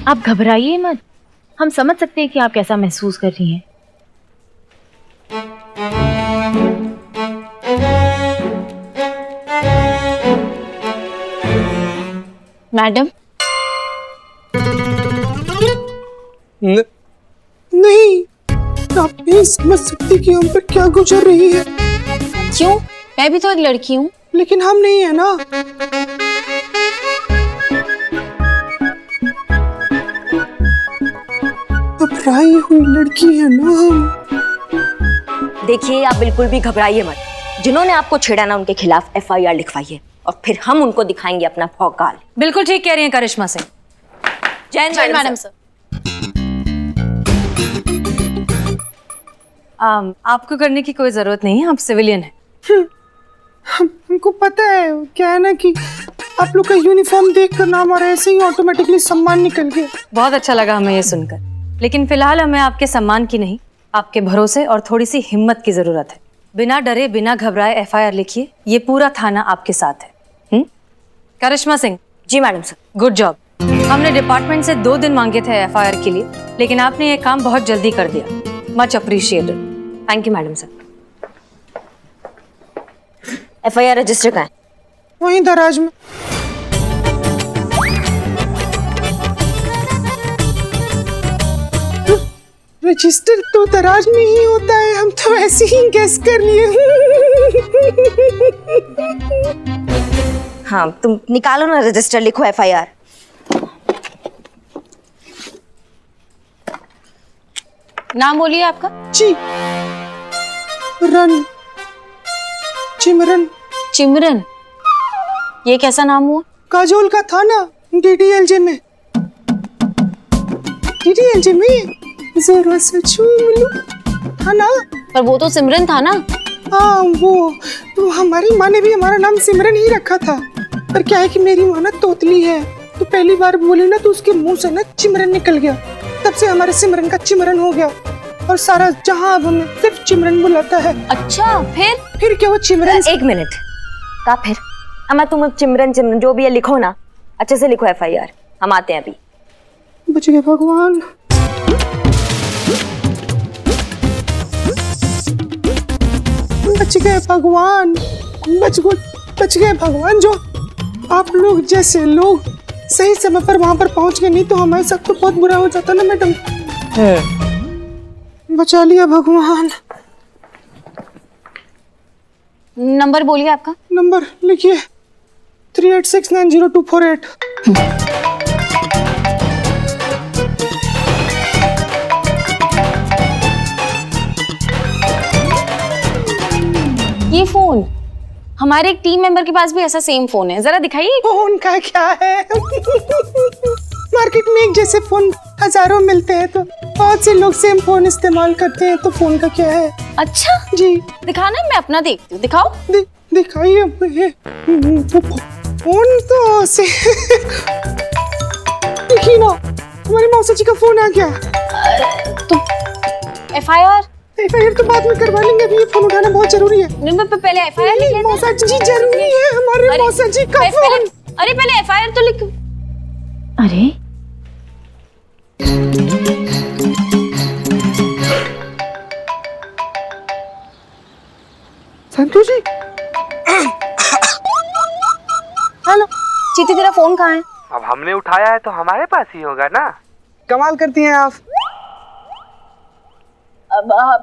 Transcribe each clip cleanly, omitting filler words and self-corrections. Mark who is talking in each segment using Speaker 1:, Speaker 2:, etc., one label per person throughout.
Speaker 1: आप घबराइए मत, हम समझ सकते हैं कि आप कैसा महसूस कर रही हैं। मैडम
Speaker 2: नहीं, आप नहीं समझ सकती कि हम पर क्या गुजर रही है।
Speaker 1: क्यों? मैं भी तो एक लड़की हूँ।
Speaker 2: लेकिन हम नहीं है ना। घबराई हुई लड़की है ना हम।
Speaker 3: देखिए, आप बिल्कुल भी घबराइए मत। जिन्होंने आपको छेड़ा ना, उनके खिलाफ FIR लिखवाइए और फिर हम उनको दिखाएंगे अपना भौकाल।
Speaker 4: बिल्कुल ठीक कह रही हैं करिश्मा सिंह।
Speaker 3: जय मैडम सर।
Speaker 4: आपको करने की कोई जरूरत नहीं है, आप सिविलियन हैं।
Speaker 2: हमको पता है, क्या है ना कि आप लोग का यूनिफॉर्म देखकर ना हमारा ऐसे ही ऑटोमेटिकली सम्मान निकल गया।
Speaker 4: बहुत अच्छा लगा हमें ये सुनकर, लेकिन फिलहाल हमें आपके सम्मान की नहीं, आपके भरोसे और थोड़ी सी हिम्मत की जरूरत है। बिना डरे बिना घबराए FIR लिखिए, ये पूरा थाना आपके साथ है। करिश्मा सिंह।
Speaker 3: जी मैडम सर।
Speaker 4: Good job. हमने डिपार्टमेंट से 2 दिन मांगे थे FIR के लिए, लेकिन आपने ये काम बहुत जल्दी कर दिया। Much appreciated.
Speaker 3: Thank you madam sir. FIR register कहाँ है?
Speaker 2: वहीं दराज में। रजिस्टर तो दराज में ही होता है, हम तो ऐसे ही गेस कर लिए।
Speaker 3: हाँ, तुम निकालो ना रजिस्टर, लिखो FIR।
Speaker 1: नाम बोलिए आपका। चिमरन। ये कैसा नाम हुआ?
Speaker 2: काजोल का था ना DDLJ में। DDLJ में जरा सा चूम लूं, था ना?
Speaker 1: पर वो तो सिमरन था ना।
Speaker 2: हाँ, वो तो हमारी माँ ने भी हमारा नाम सिमरन ही रखा था। पर क्या है कि मेरी माँ ना तोतली है, तो पहली बार बोली ना तो उसके मुंह से ना चिमरन निकल गया। तब से हमारे सिमरन का चिमरन हो गया और सारा जहां अब हमें सिर्फ चिमरन बुलाता है।
Speaker 1: अच्छा, फिर
Speaker 2: क्या वो चिमरन?
Speaker 3: एक मिनट का फिर अम्मा, तुम चिमरन जो भी है लिखो ना, अच्छे से लिखो FIR। हम आते हैं अभी।
Speaker 2: बच गए भगवान। बच गए भगवान, बच गए भगवान। जो आप लोग जैसे लोग सही समय पर वहां पर पहुंच गए, नहीं तो हमारे साथ तो बहुत बुरा हो जाता ना मैडम। बचा लिया भगवान।
Speaker 1: नंबर बोलिए आपका।
Speaker 2: नंबर लिखिए 38690248।
Speaker 1: ये फोन हमारे एक टीम मेंबर के पास भी ऐसा सेम फोन है, जरा दिखाइए।
Speaker 2: फोन का क्या है? मार्केट में एक जैसे फोन हजारों मिलते हैं, तो बहुत से लोग सेम फोन इस्तेमाल करते हैं, तो फोन का क्या है?
Speaker 1: अच्छा
Speaker 2: जी
Speaker 1: दिखाना, मैं अपना देखती हूँ। दिखाओ।
Speaker 2: दिखाइए। फोन तो से देखिए ना, हमारी मौसा जी का फोन आ गया।
Speaker 1: तो FIR
Speaker 2: तो बाद में करवा लेंगे, अभी ये फोन उठाना बहुत जरूरी है।
Speaker 1: पहले FIR लिख लेते हैं।
Speaker 2: मौसा जी जरूरी है, हमारे मौसा जी का फोन।
Speaker 1: अरे पहले FIR तो लिख। अरे
Speaker 2: संतु जी। हेलो
Speaker 1: चीती, तेरा फोन कहाँ है?
Speaker 5: अब हमने उठाया है तो हमारे पास ही होगा ना।
Speaker 2: कमाल करती हैं आप।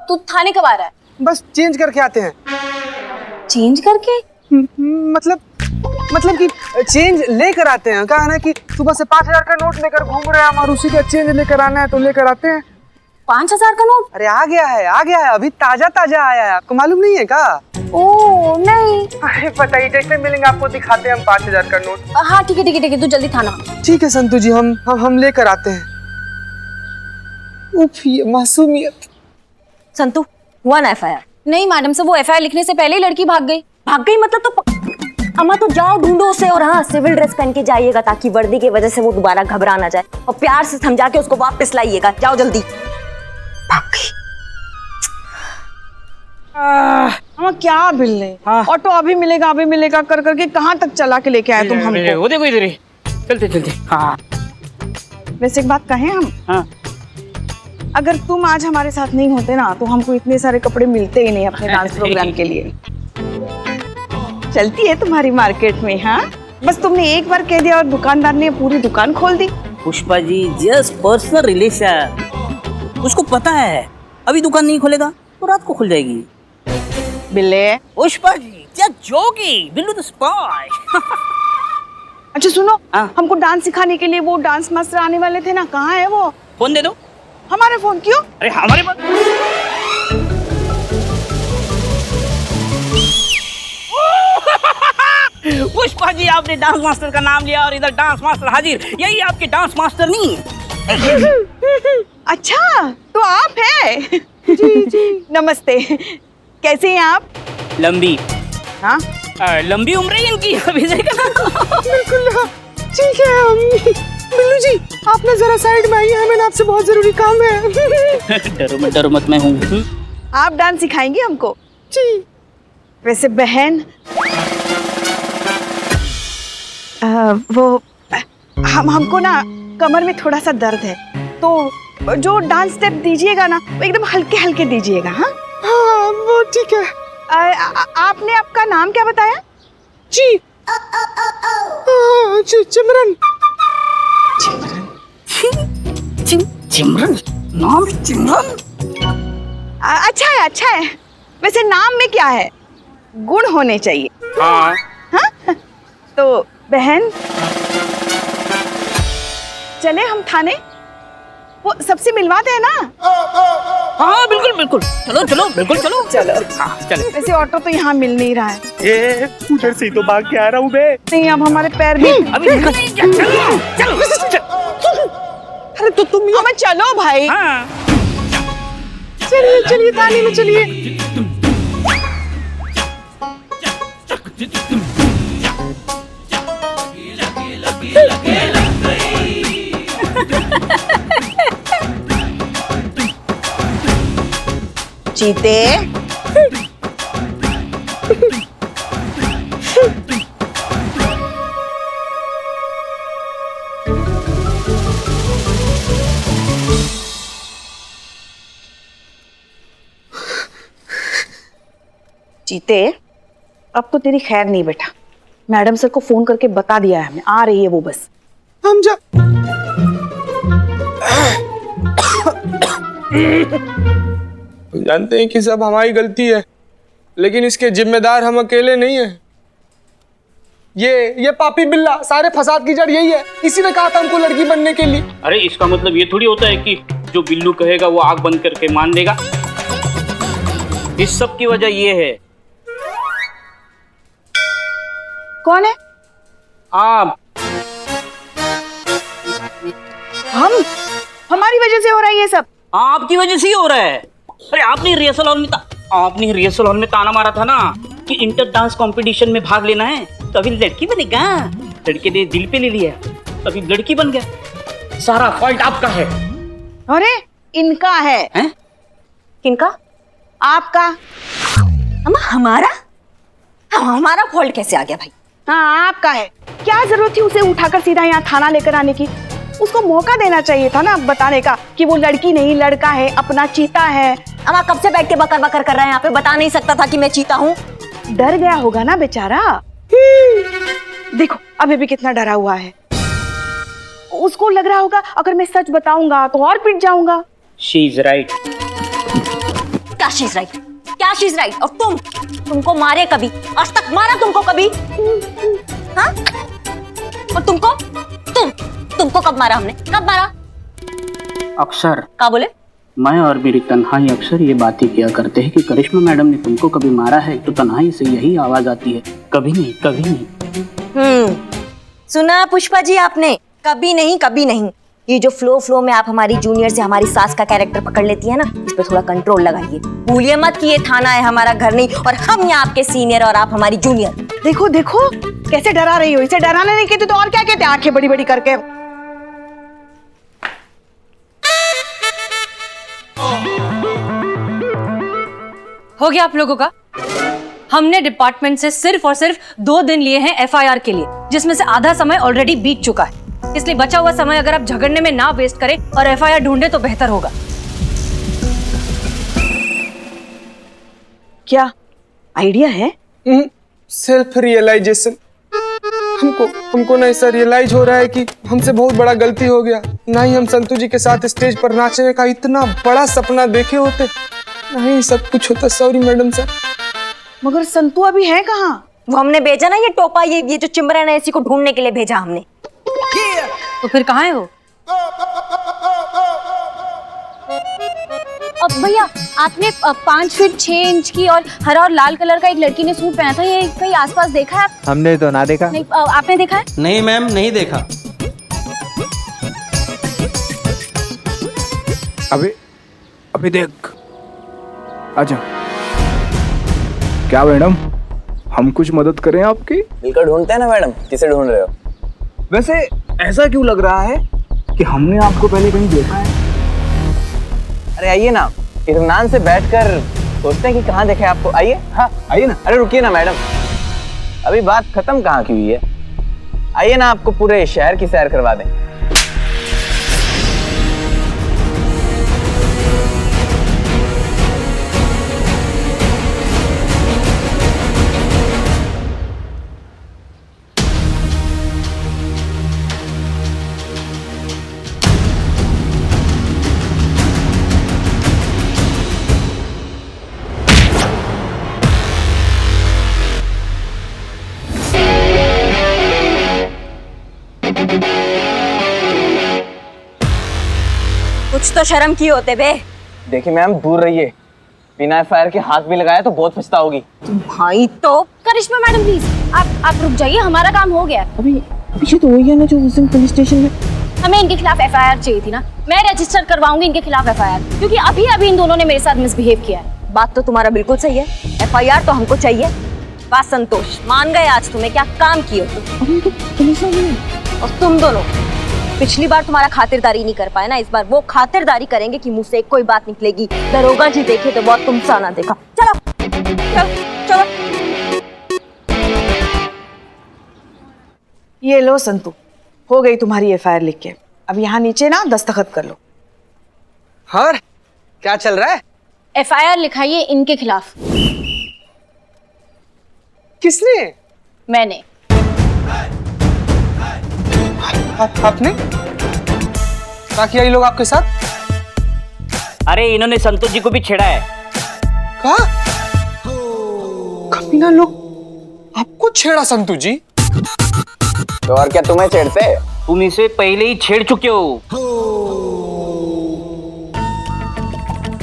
Speaker 1: तू थाने कब आ रहा है?
Speaker 2: बस चेंज करके आते हैं।
Speaker 1: चेंज करके?
Speaker 2: मतलब कि चेंज लेकर आते हैं। कहा है ना कि सुबह से 5000 का नोट लेकर घूम रहे हैं हम, और उसी का चेंज लेकर आना है तो लेकर आते हैं।
Speaker 1: 5000 का नोट?
Speaker 2: अरे आ गया है, अभी ताजा आया है। आपको मालूम नहीं है क्या?
Speaker 1: ओह नहीं।
Speaker 5: अरे बताइए, जैसे मिलेंगे आपको दिखाते हैं हम 5000 का नोट।
Speaker 1: हाँ ठीक है, तू जल्दी थाना।
Speaker 2: ठीक है संतु जी, हम लेकर आते हैं। उफ, ये मासूमियत।
Speaker 3: संतु, हुआ ना FIR?
Speaker 1: नहीं मैडम साहब, वो FIR लिखने से पहले ही लड़की भाग गई।
Speaker 3: मतलब तो अम्मा तो जाओ ढूंढो उसे, और हाँ, सिविल ड्रेस पहन के जाइएगा ताकि वर्दी की वजह से वो दोबारा घबरा ना जाए, और प्यार से समझा के उसको वापस लाइएगा। जाओ जल्दी। भाग गई।
Speaker 6: हम क्या बिल्ले, ऑटो अभी मिलेगा कर करके कहाँ तक चला के लेके आए तुम हमको?
Speaker 7: वो देखो इधर ही, चलते। हाँ
Speaker 6: वैसे एक बात कहें हम?
Speaker 7: हाँ।
Speaker 6: अगर तुम आज हमारे साथ नहीं होते ना तो हमको इतने सारे कपड़े मिलते ही नहीं अपने डांस प्रोग्राम के लिए। चलती है तुम्हारी मार्केट में, हाँ? बस तुमने एक बार कह दिया और दुकानदार ने पूरी दुकान खोल दी।
Speaker 7: Pushpa ji, just personal relation. उसको पता है अभी दुकान नहीं खोलेगा तो रात को खुल जाएगी।
Speaker 6: बिल्ले।
Speaker 7: Pushpa ji, just joking, Billu the spy.
Speaker 6: अच्छा सुनो,
Speaker 7: हाँ।
Speaker 6: हमको डांस सिखाने के लिए वो डांस मास्टर आने वाले थे ना, कहाँ है वो?
Speaker 7: फोन दे दो।
Speaker 6: हमारे फोन क्यों?
Speaker 7: अरे हमारे पास पुष्पा जी, आपने डांस मास्टर का नाम लिया और इधर डांस मास्टर हाजिर। यही आपके डांस मास्टर नहीं है?
Speaker 6: अच्छा तो आप है? जी जी। नमस्ते, कैसे हैं आप?
Speaker 7: लंबी।
Speaker 6: हाँ
Speaker 7: लंबी उम्र है इनकी, अभी देखा।
Speaker 2: बिल्कुल हाँ। ठीक है बिल्लू जी, आप ना जरा साइड में आइए, हमें ना आपसे बहुत जरूरी काम है।
Speaker 7: डरो मत, मैं हूँ।
Speaker 6: आप डांस सिखाएंगे हमको?
Speaker 2: जी।
Speaker 6: वैसे बहन, वो हमको ना कमर में थोड़ा सा दर्द है, तो जो डांस स्टेप दीजिएगा ना वो एकदम हल्के हल्के दीजिएगा। हाँ
Speaker 2: हाँ वो ठीक है।
Speaker 6: आपने आपका नाम क्या बताया?
Speaker 2: जी चिमरन।
Speaker 7: चिमरन? नाम चिमरन?
Speaker 6: अच्छा है। वैसे नाम में क्या है, गुण होने चाहिए।
Speaker 7: हाँ।
Speaker 6: हाँ? तो बहन चले हम थाने, वो सबसे मिलवाते हैं ना?
Speaker 7: हाँ बिल्कुल, चलो बिल्कुल चलो। हाँ चलो।
Speaker 6: वैसे ऑटो तो यहाँ मिल नहीं रहा है।
Speaker 5: ये उधर से तो भाग के आ रहा हूँ मैं।
Speaker 6: नहीं, अब हमारे पैर भी
Speaker 7: अभी चलो।
Speaker 6: अरे तो तुम हमें चलो भाई।
Speaker 7: हाँ।
Speaker 2: चलिए थाने में चलिए।
Speaker 6: चीते। चीते, अब तो तेरी खैर नहीं बेटा। मैडम सर को फोन करके बता दिया है हमने, आ रही है वो बस।
Speaker 2: हम जा जानते हैं कि सब हमारी गलती है, लेकिन इसके जिम्मेदार हम अकेले नहीं हैं। ये पापी बिल्ला, सारे फसाद की जड़ यही है। इसी ने कहा था हमको लड़की बनने के लिए।
Speaker 7: अरे इसका मतलब ये थोड़ी होता है कि जो बिल्लू कहेगा वो आंख बंद करके मान लेगा। इस सब की वजह ये है।
Speaker 6: कौन है?
Speaker 7: आप।
Speaker 6: हमारी वजह से हो रहा है ये सब।
Speaker 7: आपकी वजह से ही हो रहा है। अरे आपने रिहर्सल हॉल में ताना मारा था ना कि इंटर डांस कंपटीशन में भाग लेना है, तो अभी लड़की बनेगा। लड़के ने दिल पे ले लिया, अभी लड़की बन गया। सारा फॉल्ट आपका है।
Speaker 6: अरे इनका है।
Speaker 7: हैं?
Speaker 3: किनका?
Speaker 6: आपका।
Speaker 3: हमारा फॉल्ट कैसे आ गया भाई?
Speaker 6: हाँ आपका है। क्या जरूरत थी उसे उठाकर सीधा यहाँ थाना लेकर आने की? उसको मौका देना चाहिए था ना बताने का कि वो लड़की नहीं लड़का है, अपना चीता है।
Speaker 3: अम्मा कब से बैठ के बकर बकर कर रहे हैं यहाँ पे? बता नहीं सकता था कि मैं चीता हूँ?
Speaker 6: डर गया होगा ना बेचारा। देखो अभी भी कितना डरा हुआ है। उसको लग रहा होगा अगर मैं सच बताऊंगा तो और पिट जाऊंगा।
Speaker 7: She is right.
Speaker 3: क्या शी इज राइट? क्या शी इज राइट? और तुमको मारे कभी? आज तक मारा तुमको कभी? हाँ? और तुमको कब मारा हमने? कब मारा?
Speaker 7: अक्सर।
Speaker 3: क्या बोले?
Speaker 7: मैं और मेरी तन्हाई अक्सर ये बातें किया करते हैं कि करिश्मा मैडम ने तुमको कभी मारा है, तो तन्हाई से यही आवाज आती है, कभी नहीं कभी नहीं।
Speaker 3: सुना पुष्पा जी आपने? कभी नहीं कभी नहीं। ये जो फ्लो में आप हमारी जूनियर से हमारी सास का कैरेक्टर पकड़ लेती है ना, इस पे थोड़ा कंट्रोल लगाइए। भूलिए मत कि ये थाना है, हमारा घर नहीं, और हम यहाँ आपके सीनियर और आप हमारी जूनियर।
Speaker 6: देखो देखो कैसे डरा रही हो। इसे डराने नहीं कहते तो और क्या कहते? आंखें बड़ी बड़ी करके।
Speaker 4: हो गया आप लोगों का? हमने डिपार्टमेंट से सिर्फ और सिर्फ 2 दिन लिए हैं एफआईआर के लिए, जिसमें से आधा समय ऑलरेडी बीत चुका है। इसलिए बचा हुआ समय अगर आप झगड़ने में ना वेस्ट करें और एफआईआर ढूंढे तो बेहतर होगा।
Speaker 6: क्या आइडिया है?
Speaker 2: Self realisation. हमको ना ऐसा रियलाइज हो रहा है कि हमसे बहुत बड़ा गलती हो गया। ना ही हम संतू जी के साथ स्टेज पर नाचने का इतना बड़ा सपना देखे होते, ना ही सब कुछ होता। Sorry madam sir.
Speaker 6: मगर संतू अभी है कहाँ?
Speaker 3: वो हमने भेजा ना, ये टोपा, ये जो चिमरन है, इसी को ढूंढने के लिए भेजा हमने।
Speaker 4: तो फिर कहाँ है वो?
Speaker 1: अब भैया आपने 5 फीट 6 इंच की और हरा और लाल कलर का एक लड़की ने सूट पहना था, ये कहीं आसपास देखा है?
Speaker 5: हमने तो ना देखा।
Speaker 1: नहीं, आपने देखा है?
Speaker 8: नहीं मैम, नहीं देखा।
Speaker 9: अभी देख, आजा। क्या मैडम, हम कुछ मदद करें आपकी?
Speaker 10: मिलकर ढूंढते हैं ना मैडम, किसे ढूंढ रहे हो?
Speaker 9: वैसे ऐसा क्यों लग रहा है कि हमने आपको पहले कहीं देखा है?
Speaker 10: अरे आइए ना, इत्मीनान से बैठकर सोचते हैं कि कहाँ देखे आपको। आइए। हाँ
Speaker 9: आइए ना।
Speaker 10: अरे रुकिए ना मैडम, अभी बात खत्म कहाँ की हुई है। आइए ना, आपको पूरे शहर की सैर करवा दें।
Speaker 3: कुछ तो शर्म की होते बे।
Speaker 10: देखिए मैम, दूर रहिए। बिना एफआईआर के हाथ भी लगाया तो बहुत पछताओगी।
Speaker 3: भाई तो
Speaker 1: करिश्मा मैडम प्लीज आप रुक जाइए, हमारा काम हो गया।
Speaker 6: अभी पीछे तो वही है ना जो उस दिन पुलिस स्टेशन में।
Speaker 1: हमें इनके खिलाफ एफआईआर चाहिए थी ना, मैं रजिस्टर करवाऊंगी इनके खिलाफ एफआईआर, क्योंकि अभी इन दोनों ने मेरे साथ मिसबिहेव किया है।
Speaker 3: बात तो तुम्हारा बिल्कुल सही है, एफआईआर तो हमको चाहिए। बात संतोष, मान गए आज तुम्हें क्या काम किए तुम। और तुम दोनों पिछली बार तुम्हारा खातिरदारी नहीं कर पाए ना, इस बार वो खातिरदारी करेंगे कि मुंह से कोई बात निकलेगी। दरोगा जी देखे तो बहुत तुमसा ना देखा। चलो चलो चलो।
Speaker 6: ये लो संतू, हो गई तुम्हारी एफआईआर लिख के। अब यहाँ नीचे ना दस्तखत कर लो।
Speaker 5: हाँ, क्या चल रहा है?
Speaker 1: एफआईआर लिखाइए इनके खिलाफ।
Speaker 2: किसने?
Speaker 1: मैंने।
Speaker 2: आपने? बाकी ये लोग आपके साथ?
Speaker 7: अरे इन्होंने संतोष जी को भी छेड़ा है।
Speaker 2: कहा? कमीना लोग आपको छेड़ा संतू जी?
Speaker 10: तो और क्या तुम्हें छेड़ते?
Speaker 7: तुम इसे पहले ही छेड़ चुके हो।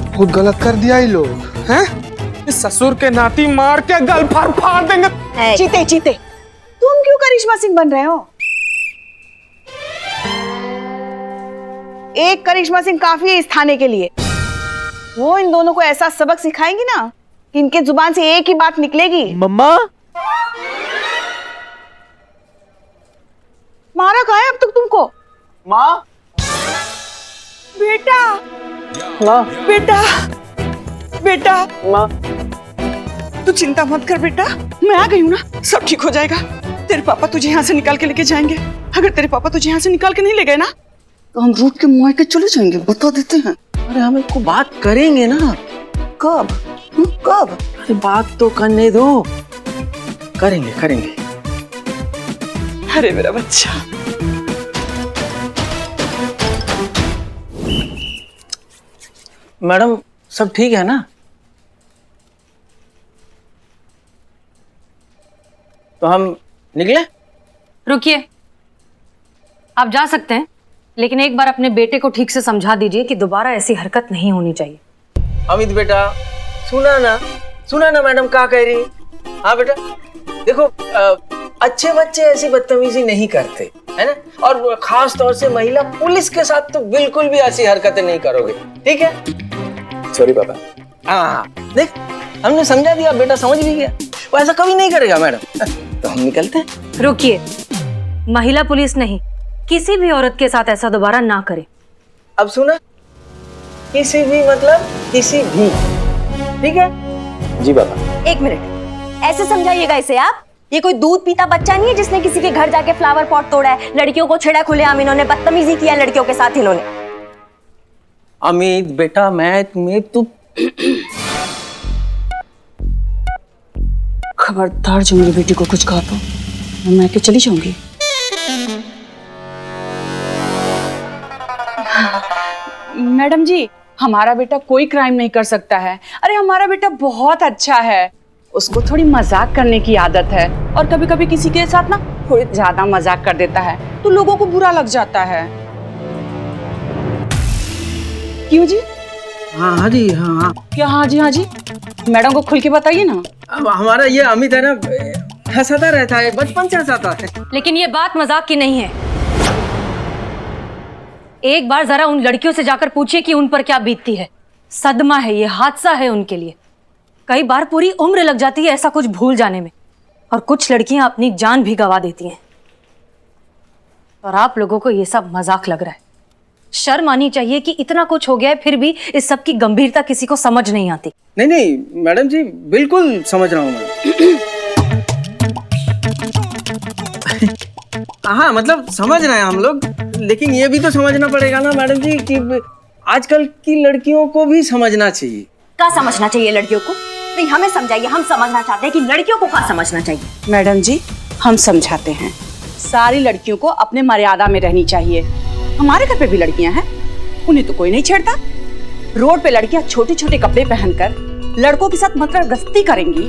Speaker 2: बहुत गलत कर दिया ये लोग हैं? इस ससुर के नाती मार के गल फाड़ देंगे।
Speaker 6: चीते चीते, तुम क्यों करिश्मा सिंह बन रहे हो? एक करिश्मा सिंह काफी है इस थाने के लिए। वो इन दोनों को ऐसा सबक सिखाएंगी ना कि इनके जुबान से एक ही बात निकलेगी।
Speaker 5: मम्मा,
Speaker 6: मारा कहाँ है अब तक तुमको?
Speaker 10: माँ,
Speaker 6: बेटा,
Speaker 10: माँ,
Speaker 6: बेटा, बेटा,
Speaker 10: माँ।
Speaker 6: तू चिंता मत कर बेटा, मैं आ गई हूँ ना, सब ठीक हो जाएगा। तेरे पापा तुझे यहाँ से निकाल के लेके जाएंगे। अगर तेरे पापा तुझे यहाँ से निकाल के नहीं ले गए ना, तो हम रूट के मुँह के चले जाएंगे, बता देते हैं।
Speaker 5: अरे हम इसको बात करेंगे ना।
Speaker 6: कब? कब?
Speaker 5: अरे बात तो करने दो। करेंगे करेंगे।
Speaker 6: अरे मेरा बच्चा।
Speaker 5: मैडम सब ठीक है ना? तो हम निकले?
Speaker 4: रुकिए, आप जा सकते हैं, लेकिन एक बार अपने बेटे को ठीक से समझा दीजिए कि दोबारा ऐसी हरकत नहीं होनी चाहिए।
Speaker 5: अमित बेटा, सुना ना मैडम क्या कह रही। हाँ बेटा, देखो अच्छे बच्चे ऐसी बदतमीजी नहीं करते, है ना? और खास तौर से महिला पुलिस के साथ तो बिल्कुल भी ऐसी हरकतें नहीं करोगे, ठीक है?
Speaker 10: सॉरी पापा।
Speaker 5: हाँ देख, हमने समझा दिया, बेटा समझ भी गया। वो ऐसा कभी नहीं करेगा मैडम। तो हम निकलते हैं।
Speaker 4: रुकिए, महिला पुलिस नहीं, किसी भी औरत के साथ ऐसा दोबारा ना करें।
Speaker 5: अब सुना, किसी भी मतलब किसी भी, ठीक है?
Speaker 10: जी पापा।
Speaker 3: एक मिनट, ऐसे समझाइएगा इसे आप ये कोई दूध पीता बच्चा नहीं है जिसने किसी के घर जाके फ्लावर पॉट तोड़ा है, लड़कियों को छेड़ा खुलेआम इन्होंने बदतमीजी किया लड़कियों के साथ इन्होंने।
Speaker 5: अमित बेटा, मैं तुम्हें तो
Speaker 6: खबरदार जो मेरी बेटी को कुछ कहा तो मैं के चली जाऊंगी। मैडम जी, हमारा बेटा कोई क्राइम नहीं कर सकता है। अरे हमारा बेटा बहुत अच्छा है, उसको थोड़ी मजाक करने की आदत है और कभी कभी किसी के साथ ना थोड़ी ज्यादा मजाक कर देता है तो लोगों को बुरा लग जाता है। क्यों जी?
Speaker 5: हाँ जी, हाँ।
Speaker 6: क्या हाँ जी? हाँ जी, मैडम को खुल के बताइए ना।
Speaker 5: अब हमारा ये अमित है ना, हंसाता रहता है, बचपन से हंसाता है।
Speaker 4: लेकिन ये बात मजाक की नहीं है। एक बार जरा उन लड़कियों से जाकर पूछिए कि उन पर क्या बीतती है। सदमा है, ये हादसा है उनके लिए। कई बार पूरी उम्र लग जाती है ऐसा कुछ भूल जाने में, और कुछ लड़कियां अपनी जान भी गंवा देती हैं। और आप लोगों को ये सब मजाक लग रहा है। शर्म आनी चाहिए कि इतना कुछ हो गया है फिर भी इस सब की गंभीरता किसी को समझ नहीं आती।
Speaker 5: नहीं नहीं मैडम जी, बिल्कुल समझ रहा हूँ मैं। हाँ, मतलब समझ रहे हैं हम लोग, लेकिन ये भी तो समझना पड़ेगा ना मैडम जी कि आजकल की लड़कियों को भी समझना चाहिए।
Speaker 3: क्या समझना चाहिए लड़कियों को? नहीं, हमें समझाइए, हम समझना चाहते हैं कि लड़कियों को क्या समझना चाहिए।
Speaker 6: मैडम जी, हम समझाते हैं। सारी लड़कियों को अपने मर्यादा में रहनी चाहिए। हमारे घर पे भी लड़कियां हैं, उन्हें तो कोई नहीं छेड़ता। रोड पे लड़कियां छोटे छोटे कपड़े पहनकर लड़कों के साथ गस्ती करेंगी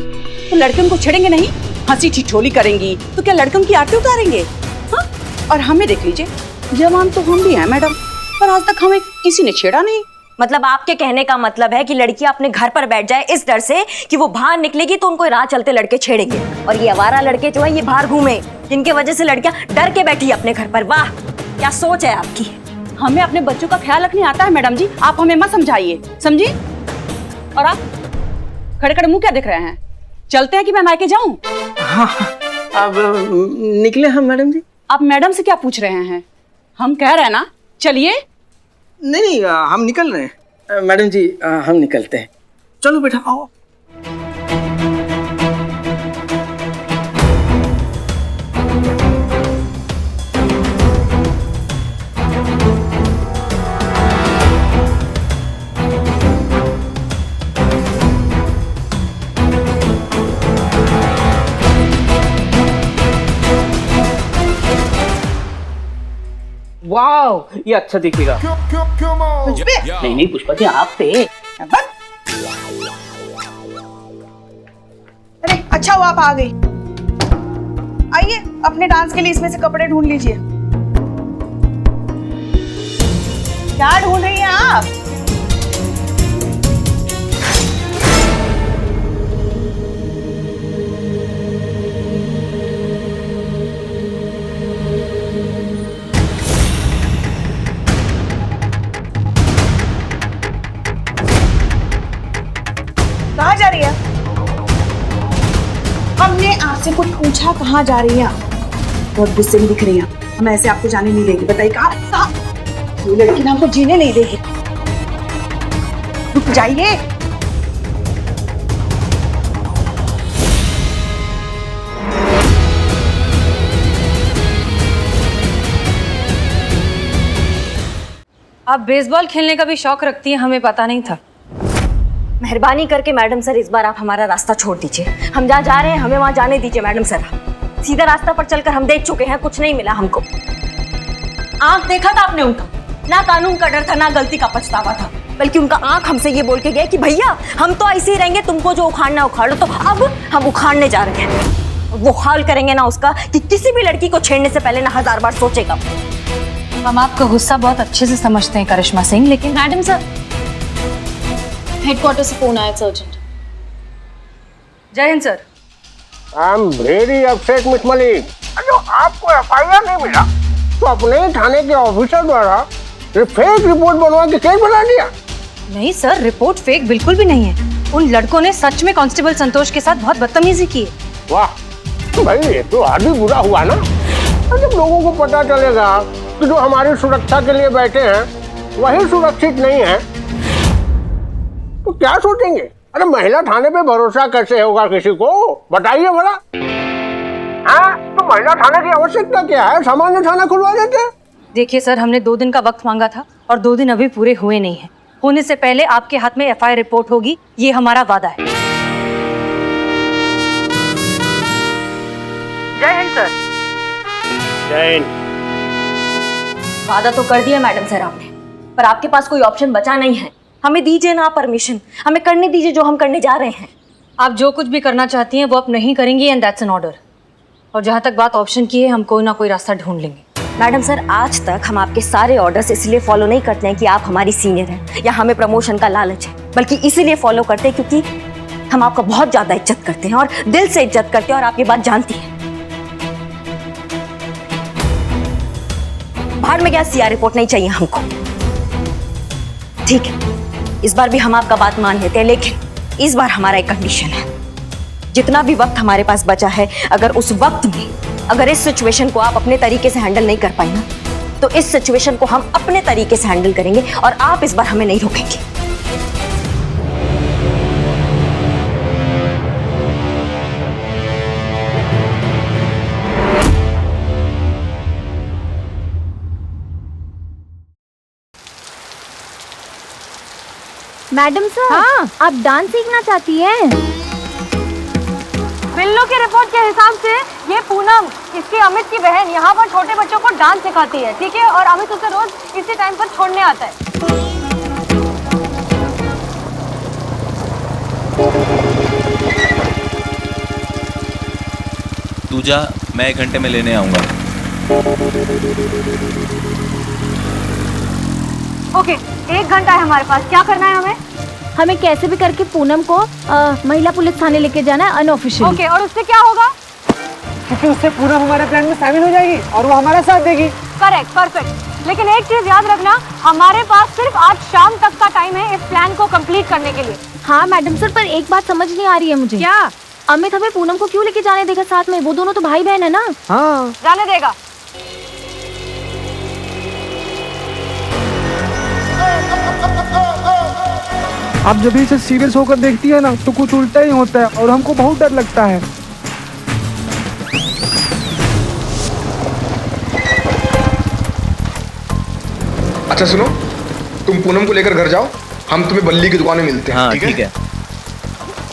Speaker 6: तो लड़के उनको छेड़ेंगे नहीं, हंसी ठिठोली करेंगी तो क्या लड़के उनकी आरती उतारेंगे? हाँ? और हमें देख लीजिए, जवान तो हम भी हैं मैडम, पर आज तक हमें किसी ने छेड़ा नहीं।
Speaker 3: मतलब आपके कहने का मतलब है कि लड़कियां अपने घर पर बैठ जाए इस डर से कि वो बाहर निकलेगी तो उनको राह चलते लड़के छेड़ेंगे, और ये आवारा लड़के जो है ये बाहर घूमे, जिनके वजह से लड़कियां डर के बैठी अपने घर पर। वाह, क्या सोच है आपकी।
Speaker 6: हमें अपने बच्चों का ख्याल रखने आता है मैडम जी, आप हमें मत समझाइए, समझी? और आप खड़े खड़े मुंह क्या देख रहे हैं? चलते हैं कि मैं मायके जाऊं?
Speaker 5: हाँ, अब निकले हम मैडम जी।
Speaker 6: आप मैडम से क्या पूछ रहे हैं? हम कह रहे हैं ना चलिए।
Speaker 5: नहीं नहीं, हम निकल रहे हैं मैडम जी, हम निकलते हैं। चलो बेटा, आओ।
Speaker 7: वाह, ये अच्छा दिखेगा। नहीं नहीं पुष्पा जी, आप पे।
Speaker 6: अरे अच्छा हुआ आप आ गई। आइए, अपने डांस के लिए इसमें से कपड़े ढूंढ लीजिए। क्या ढूंढ रही हैं आप? कहाँ जा रही है? हमने आपसे कुछ पूछा, कहाँ जा रही हैं? बहुत गुस्से में दिख रही हैं। हम ऐसे आपको जाने नहीं देंगे। बताइए कहाँ? ये लड़की ना हमको जीने नहीं देगी। रुक जाइए।
Speaker 4: आप बेसबॉल खेलने का भी शौक रखती हैं, हमें पता नहीं था।
Speaker 3: मेहरबानी करके मैडम सर, इस बार आप हमारा रास्ता छोड़ दीजिए। हम जहाँ जा रहे हैं हमें वहाँ जाने दीजिए मैडम सर। सीधा रास्ता पर चलकर हम देख चुके हैं, कुछ नहीं मिला हमको। आंख देखा था आपने उनका? ना कानून का डर था, ना गलती का पछतावा था, बल्कि उनका आंख हमसे ये बोल के गया कि भैया हम तो ऐसे ही रहेंगे, तुमको जो उखाड़ना उखाड़ लो। तो अब हम उखाड़ने जा रहे हैं। वो हाल करेंगे ना उसका कि किसी भी लड़की को छेड़ने से पहले ना 1000 बार सोचेगा।
Speaker 4: हम आपका गुस्सा बहुत अच्छे से समझते हैं करिश्मा सिंह, लेकिन
Speaker 1: मैडम सर, हेडक्वार्टर से फोन आया, अर्जेंट।
Speaker 4: जय Hind sir.
Speaker 8: I am very upset miss Malik. जो आपको एफआईआर नहीं मिला तो अपने ही थाने के ऑफिसर द्वारा फेक रिपोर्ट बनवा के केस बना दिया।
Speaker 4: नहीं सर, रिपोर्ट फेक बिल्कुल भी नहीं है। उन लड़कों ने सच में कांस्टेबल संतोष के साथ बहुत बदतमीजी की है।
Speaker 8: वाह भाई, ये तो और भी बुरा हुआ ना। जब लोगों को पता चलेगा कि जो हमारी सुरक्षा के लिए बैठे हैं वही सुरक्षित नहीं है तो क्या सोचेंगे? अरे महिला थाने पे भरोसा कैसे होगा किसी को, बताइए बड़ा। हाँ, तो महिला थाने की आवश्यकता क्या है? सामान्य थाना खुलवा देते।
Speaker 4: देखिए सर, हमने 2 दिन का वक्त मांगा था और 2 दिन अभी पूरे हुए नहीं हैं। होने से पहले आपके हाथ में एफआईआर रिपोर्ट होगी, ये हमारा वादा है। जय हिंद सर।
Speaker 8: जय हिंद।
Speaker 3: वादा तो कर दिया मैडम सर आपने, पर आपके पास कोई ऑप्शन बचा नहीं है। हमें दीजिए ना परमिशन, हमें करने दीजिए जो हम करने जा रहे हैं।
Speaker 4: आप जो कुछ भी करना चाहती हैं वो आप नहीं करेंगी, एंड दैट्स एन ऑर्डर। और जहाँ तक बात ऑप्शन की है, हम कोई ना कोई रास्ता ढूंढ लेंगे।
Speaker 3: मैडम सर, आज तक हम आपके सारे ऑर्डर्स इसलिए फॉलो नहीं करते हैं कि आप हमारी सीनियर हैं या हमें प्रमोशन का लालच है, बल्कि इसीलिए फॉलो करते हैं क्योंकि हम आपका बहुत ज्यादा इज्जत करते हैं और दिल से इज्जत करते हैं, और आप ये बात जानती हैं। भाड़ में गया, सीआर रिपोर्ट नहीं चाहिए हमको। ठीक है, इस बार भी हम आपका बात मान लेते हैं, लेकिन इस बार हमारा एक कंडीशन है। जितना भी वक्त हमारे पास बचा है, अगर उस वक्त में अगर इस सिचुएशन को आप अपने तरीके से हैंडल नहीं कर पाए ना, तो इस सिचुएशन को हम अपने तरीके से हैंडल करेंगे और आप इस बार हमें नहीं रोकेंगे।
Speaker 1: मैडम सर, हाँ, आप डांस सीखना चाहती हैं?
Speaker 4: बिल्लो की रिपोर्ट के हिसाब से ये पूनम, इसकी अमित की बहन, यहाँ पर छोटे बच्चों को डांस सिखाती है, ठीक है? और अमित उसे रोज इसी टाइम पर छोड़ने आता है।
Speaker 11: तू जा, मैं 1 घंटे में लेने आऊंगा।
Speaker 4: ओके, 1 घंटा है हमारे पास। क्या करना है हमें?
Speaker 1: हमें कैसे भी करके पूनम को महिला पुलिस थाने लेके जाना है, अनऑफिशियल।
Speaker 4: ओके, और उससे क्या होगा?
Speaker 2: क्योंकि उससे पूनम हमारे प्लान में शामिल हो जाएगी और वो हमारा साथ देगी।
Speaker 4: Correct, perfect. लेकिन एक चीज याद रखना, हमारे पास सिर्फ आज शाम तक का टाइम है इस प्लान को कंप्लीट करने के लिए।
Speaker 1: हाँ मैडम सर, पर एक बात समझ नहीं आ रही है मुझे।
Speaker 4: क्या?
Speaker 1: अमित हमें पूनम को क्यों लेके जाने देगा साथ में? वो दोनों तो भाई बहन है ना।
Speaker 2: हाँ,
Speaker 4: जाने देगा।
Speaker 2: आप जब भी इसे सीरियस होकर देखती है ना, तो कुछ उल्टा ही होता है और हमको बहुत डर लगता है।
Speaker 12: अच्छा सुनो, तुम पूनम को लेकर घर जाओ, हम तुम्हें बल्ली की दुकान में मिलते हैं।
Speaker 11: हाँ ठीक है।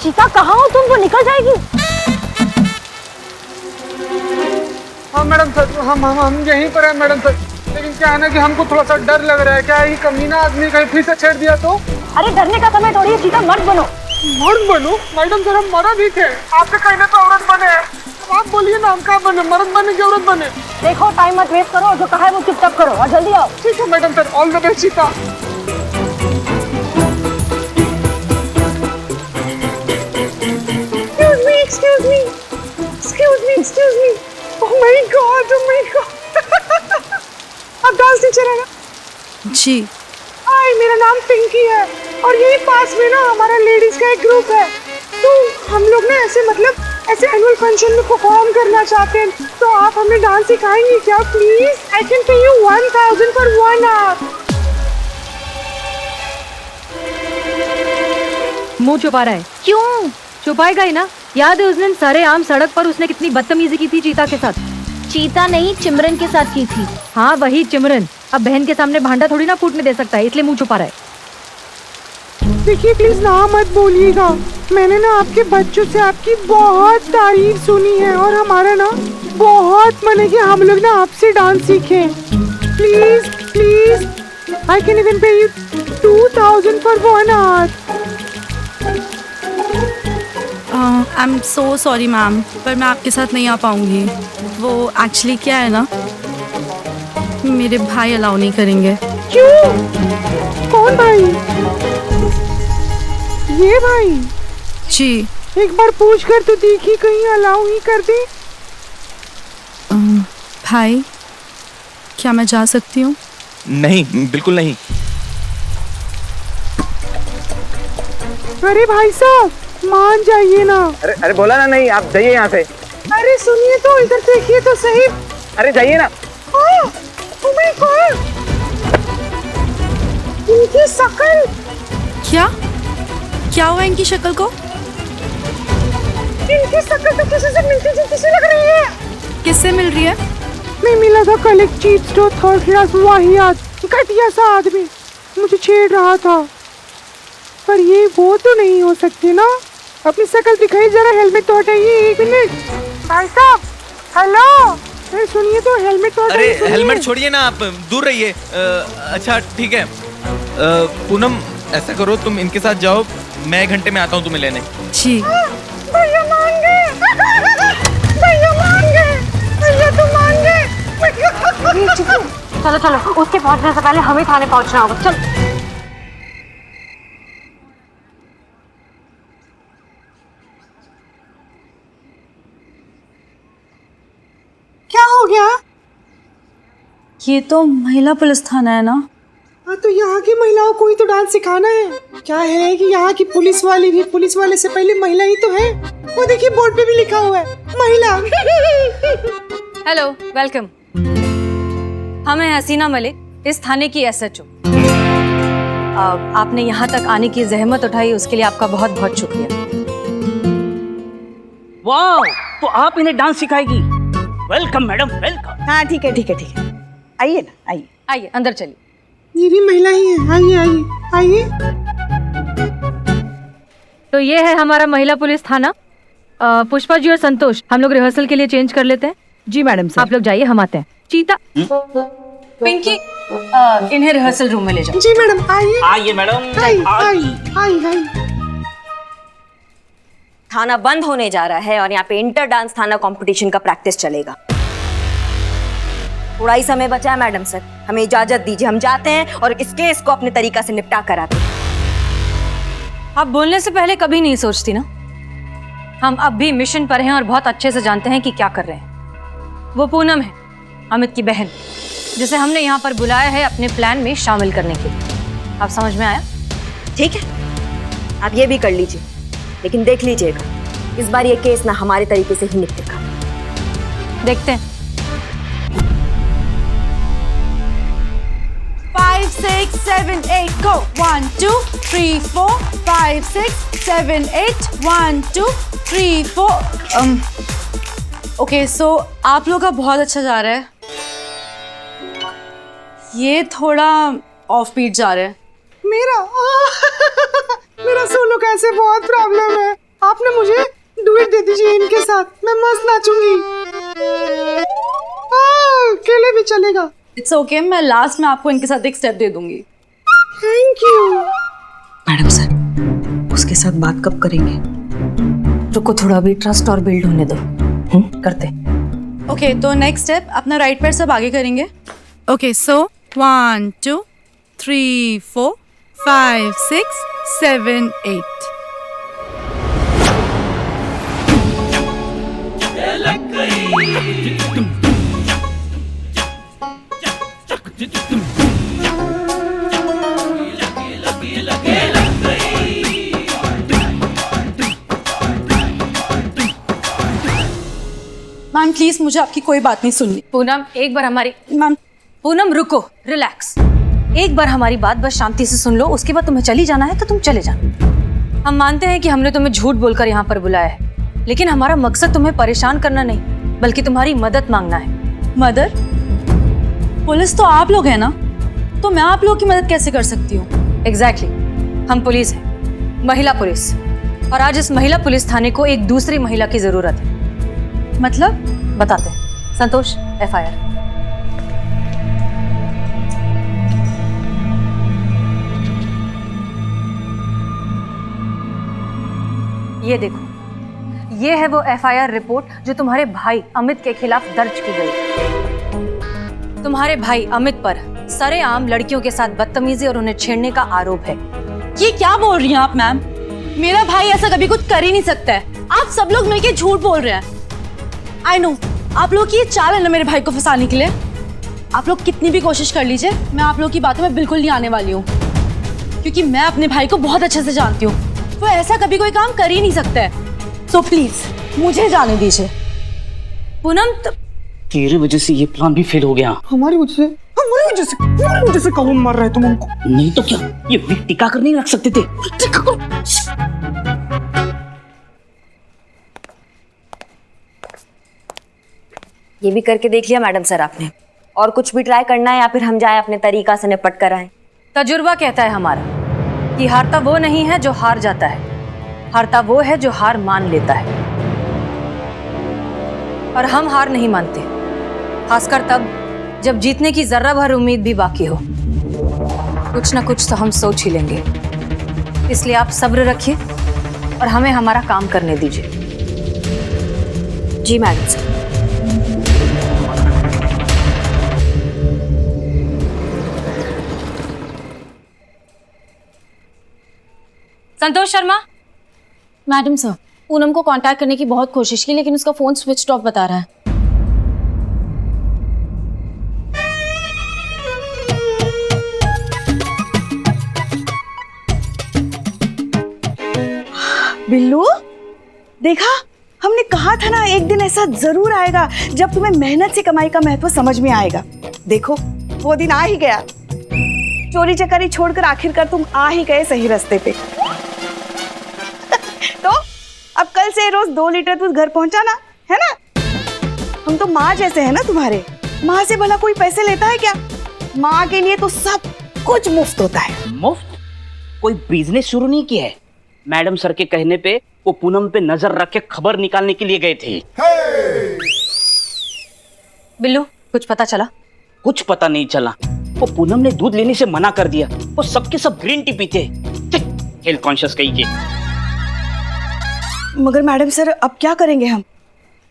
Speaker 1: चीता कहाँ हो तुम? वो निकल जाएगी।
Speaker 2: हाँ मैडम सर, हम यहीं पर हैं मैडम सर, लेकिन क्या है ना कि हमको थोड़ा सा डर लग रहा है। क्या ये कमीना आदमी कहीं फिर से छेड़ दिया तो?
Speaker 1: अरे डरने का समय थोड़ी है चीता, मर्द बनो।
Speaker 2: मर्द बनो? मैडम सर, हम मर्द ही थे, आपके कहने तो औरत बने। आप बोलिए ना, हम क्या बने? मर्द बने कि औरत बने?
Speaker 1: देखो, टाइम मत वेस्ट करो, जो कहा है वो चुपचाप करो और जल्दी आओ।
Speaker 2: ठीक है madam sir, all the best चीता। Excuse me. Oh my God. आप डांस टीचर है ना?
Speaker 4: जी।
Speaker 2: हाय, मेरा नाम पिंकी है और यही पास में ना हमारा लेडीज का एक ग्रुप है। तो हम लोग ना ऐसे एनुअल फंक्शन में परफॉर्म करना चाहते हैं, तो आप हमें डांस सिखाएंगे क्या please? I can pay you 1000 for 1 hour।
Speaker 4: मुंह छुपा रहा है।
Speaker 1: क्यों?
Speaker 4: छुपाएगा ही ना। याद है उस दिन सरेआम सड़क पर उसने कितनी बदतमीजी की थी चीता के साथ?
Speaker 1: चीता नहीं, चिमरन के साथ की थी।
Speaker 4: हाँ वही चिमरन। अब बहन के सामने भांडा थोड़ी ना फूटने दे सकता है, इसलिए मुंह छुपा रहा है।
Speaker 2: देखिए प्लीज ना मत बोलिएगा, मैंने ना आपके बच्चों से आपकी बहुत तारीफ सुनी है और हमारा ना बहुत मन है कि हम लोग ना आपसे डांस सीखें। प्लीज आई कैन इवन पे you 2000 for 1 hour।
Speaker 13: I am so sorry ma'am, पर मैं आपके साथ नहीं आ पाऊंगी। वो एक्चुअली क्या है ना, मेरे भाई अलाउ नहीं करेंगे।
Speaker 2: क्यों? कौन भाई? ये भाई?
Speaker 13: जी।
Speaker 2: एक बार पूछ कर तो देखी, कहीं अलाउ ही कर दे।
Speaker 13: भाई, क्या मैं जा सकती हूँ?
Speaker 11: नहीं, बिल्कुल नहीं।
Speaker 2: अरे भाई साहब, मान जाइए ना।
Speaker 10: अरे बोला ना नहीं, आप जाइए यहाँ से।
Speaker 2: अरे सुनिए तो, इधर देखिए तो सही।
Speaker 10: अरे जाइए ना।
Speaker 2: Oh my God! इनकी शक्ल।
Speaker 13: क्या हुआ इनकी शक्ल को?
Speaker 2: इनकी शक्ल तो किसी से मिलती जुलती सी लग रही है।
Speaker 13: किससे मिल रही है?
Speaker 2: मैं मिला था कल एक चीप स्टोर थर्ड क्लास वाहियात घटिया सा आदमी मुझे छेड़ रहा था, पर ये वो तो नहीं हो सकती ना। अपनी शक्ल दिखाई जरा, हेलमेट तो हटाइए। 1 मिनट भाई साहब, हेलो, अरे सुनिए तो, हेलमेट तो
Speaker 11: अरे
Speaker 2: हटाइए।
Speaker 11: हेलमेट छोड़िए ना, आप दूर रहिए। अच्छा ठीक है। पूनम ऐसा करो, तुम इनके साथ जाओ, मैं 1 घंटे में आता हूँ तुम्हें लेने।
Speaker 13: जी।
Speaker 2: भैया मान गए, भैया मान गए, भैया तो मान गए।
Speaker 1: चलो चलो, उसके पहुंचने से पहले हमें थाने पहुंचना होगा। चलो।
Speaker 2: क्या हो गया?
Speaker 13: ये तो महिला पुलिस थाना है ना?
Speaker 2: हाँ, तो यहाँ की महिलाओं को ही तो डांस सिखाना है। क्या है कि यहाँ की पुलिस वाली भी पुलिस वाले से पहले महिला ही तो है। वो देखिए बोर्ड पे भी लिखा हुआ है महिला।
Speaker 4: Hello, welcome. हम हैं हसीना मलिक, इस थाने की SHO। आपने यहाँ तक आने की जहमत उठाई, उसके लिए आपका बहुत बहुत शुक्रिया।
Speaker 7: वाह, तो आप इन्हें डांस सिखाएगी? Welcome madam, welcome.
Speaker 6: हाँ ठीक है ठीक है ठीक है, आइए ना, आइए
Speaker 4: आइए अंदर चलिए।
Speaker 2: ये भी महिला ही है, आइए आइए आइए।
Speaker 4: तो ये है हमारा महिला पुलिस थाना। पुष्पा जी और संतोष, हम लोग रिहर्सल के लिए चेंज कर लेते हैं।
Speaker 6: जी मैडम साहब।
Speaker 4: आप लोग जाइए, हम आते हैं। चीता, पिंकी, इन्हें रिहर्सल रूम में ले जाओ।
Speaker 2: जी मैडम, आइए
Speaker 7: आइए मैडम,
Speaker 2: आइए आइए आइए।
Speaker 3: थाना बंद होने जा रहा है और यहाँ पे इंटर डांस थाना कंपटीशन का प्रैक्टिस चलेगा। थोड़ा ही समय बचा है मैडम सर, हमें इजाजत दीजिए, हम जाते हैं और इस केस को अपने तरीका से निपटा कर आते हैं।
Speaker 4: आप बोलने से पहले कभी नहीं सोचती ना? हम अब भी मिशन पर हैं और बहुत अच्छे से जानते हैं कि क्या कर रहे हैं। वो पूनम है, अमित की बहन, जिसे हमने यहाँ पर बुलाया है अपने प्लान में शामिल करने के लिए। आप समझ में आया?
Speaker 3: ठीक है, आप ये भी कर लीजिए, लेकिन देख लीजिएगा इस बार ये केस ना हमारे तरीके से ही निपटेगा।
Speaker 4: देखते हैं।
Speaker 13: 5, 6, 7, 8, go! 1, 2, 3, 4, 5, 6, 7, 8, 1, 2, 3, 4। ओके, सो आप लोग का बहुत अच्छा जा रहा है। ये थोड़ा ऑफ बीट जा रहा है।
Speaker 2: मेरा सोलो कैसे बहुत प्रॉब्लम है। आपने मुझे डुएट दे दीजिए इनके साथ, मैं मस्त नाचूंगी। अकेले भी चलेगा।
Speaker 13: इट्स ओके, मैं लास्ट में आपको इनके साथ एक स्टेप दे दूंगी।
Speaker 2: थैंक यू
Speaker 6: मैडम सर, उसके साथ बात कब करेंगे?
Speaker 4: रुको, थोड़ा भी ट्रस्ट और बिल्ड होने दो। करते।
Speaker 13: ओके, तो नेक्स्ट स्टेप अपना राइट पैर सब आगे करेंगे। Okay, so 1, 2, 3, 4, 5, 6, 7, 8। मैम प्लीज, मुझे आपकी कोई बात नहीं सुननी।
Speaker 4: पूनम, एक बार हमारी
Speaker 13: मैम,
Speaker 4: पूनम रुको, रिलैक्स। एक बार हमारी बात बस शांति से सुन लो, उसके बाद तुम्हें चली जाना है तो तुम चले जाना। हम मानते हैं कि हमने तुम्हें झूठ बोलकर यहाँ पर बुलाया है, लेकिन हमारा मकसद तुम्हें परेशान करना नहीं, बल्कि तुम्हारी मदद मांगना है।
Speaker 13: मदद? पुलिस तो आप लोग हैं ना, तो मैं आप लोग की मदद कैसे कर सकती हूँ?
Speaker 4: एग्जैक्टली, हम पुलिस हैं, महिला पुलिस, और आज इस महिला पुलिस थाने को एक दूसरी महिला की जरूरत है।
Speaker 13: मतलब?
Speaker 4: बताते हैं। संतोष, FIR। ये देखो, ये है वो FIR रिपोर्ट जो तुम्हारे भाई अमित के खिलाफ दर्ज की गई। तुम्हारे भाई अमित पर सरेआम लड़कियों के साथ बदतमीजी और उन्हें छेड़ने का आरोप है।
Speaker 13: ये क्या बोल रही हैं आप मैम? मेरा भाई ऐसा कभी कुछ कर ही नहीं सकता है। आप सब लोग मिलकर झूठ बोल रहे हैं। आई नो, आप लोग की ये चाल है ना मेरे भाई को फंसाने के लिए। आप लोग कितनी भी कोशिश कर लीजिए, मैं आप लोग की बातों में बिल्कुल नहीं आने वाली हूँ, क्योंकि मैं अपने भाई को बहुत अच्छे से जानती हूँ। वो ऐसा कभी कोई काम कर ही नहीं सकता है। सो प्लीज मुझे जाने दीजिए।
Speaker 4: पूनम,
Speaker 7: तेरे वजह से ये प्लान भी फेल हो गया।
Speaker 2: हमारी वजह से कौन मर रहा है? तुम हमको
Speaker 7: नहीं तो क्या, ये विक टिका कर नहीं रख सकते थे?
Speaker 3: ये भी करके देख लिया मैडम सर आपने? और कुछ भी ट्राई करना है या फिर हम जाए अपने तरीका से निपट कर आए?
Speaker 4: तजुर्बा कहता है हमारा कि हारता वो नहीं है जो हार जाता है, हारता वो है जो हार मान लेता है। और हम हार नहीं मानते, खासकर तब जब जीतने की जर्रा भर उम्मीद भी बाकी हो। कुछ ना कुछ तो हम सोच ही लेंगे, इसलिए आप सब्र रखिए और हमें हमारा काम करने दीजिए।
Speaker 3: जी madam sir.
Speaker 4: Santosh Sharma.
Speaker 1: Madam sir, Poonam को कांटेक्ट करने की बहुत कोशिश की लेकिन उसका फोन स्विच ऑफ बता रहा है।
Speaker 6: बिल्लू, देखा, हमने कहा था ना एक दिन ऐसा जरूर आएगा जब तुम्हें मेहनत से कमाई का महत्व समझ में आएगा। देखो वो दिन आ ही गया। चोरी चकारी छोड़कर आखिरकार तुम आ ही गए सही रास्ते पे। तो अब कल से रोज 2 लीटर दूध घर पहुंचाना है ना। हम तो माँ जैसे है ना तुम्हारे। माँ से भला कोई पैसे लेता है क्या? माँ के लिए तो सब कुछ मुफ्त होता है।
Speaker 7: मुफ्त? कोई बिजनेस शुरू नहीं किया है? मैडम सर के कहने पे वो पूनम पे नजर रख के खबर निकालने के लिए गए थे।
Speaker 4: बिल्लू, कुछ पता चला?
Speaker 7: कुछ पता नहीं चला। वो पूनम ने दूध लेने से मना कर दिया। वो सबके सब ग्रीन टी पीते। हेल्थ कॉन्शियस कहिए।
Speaker 6: मगर मैडम सर अब क्या करेंगे हम?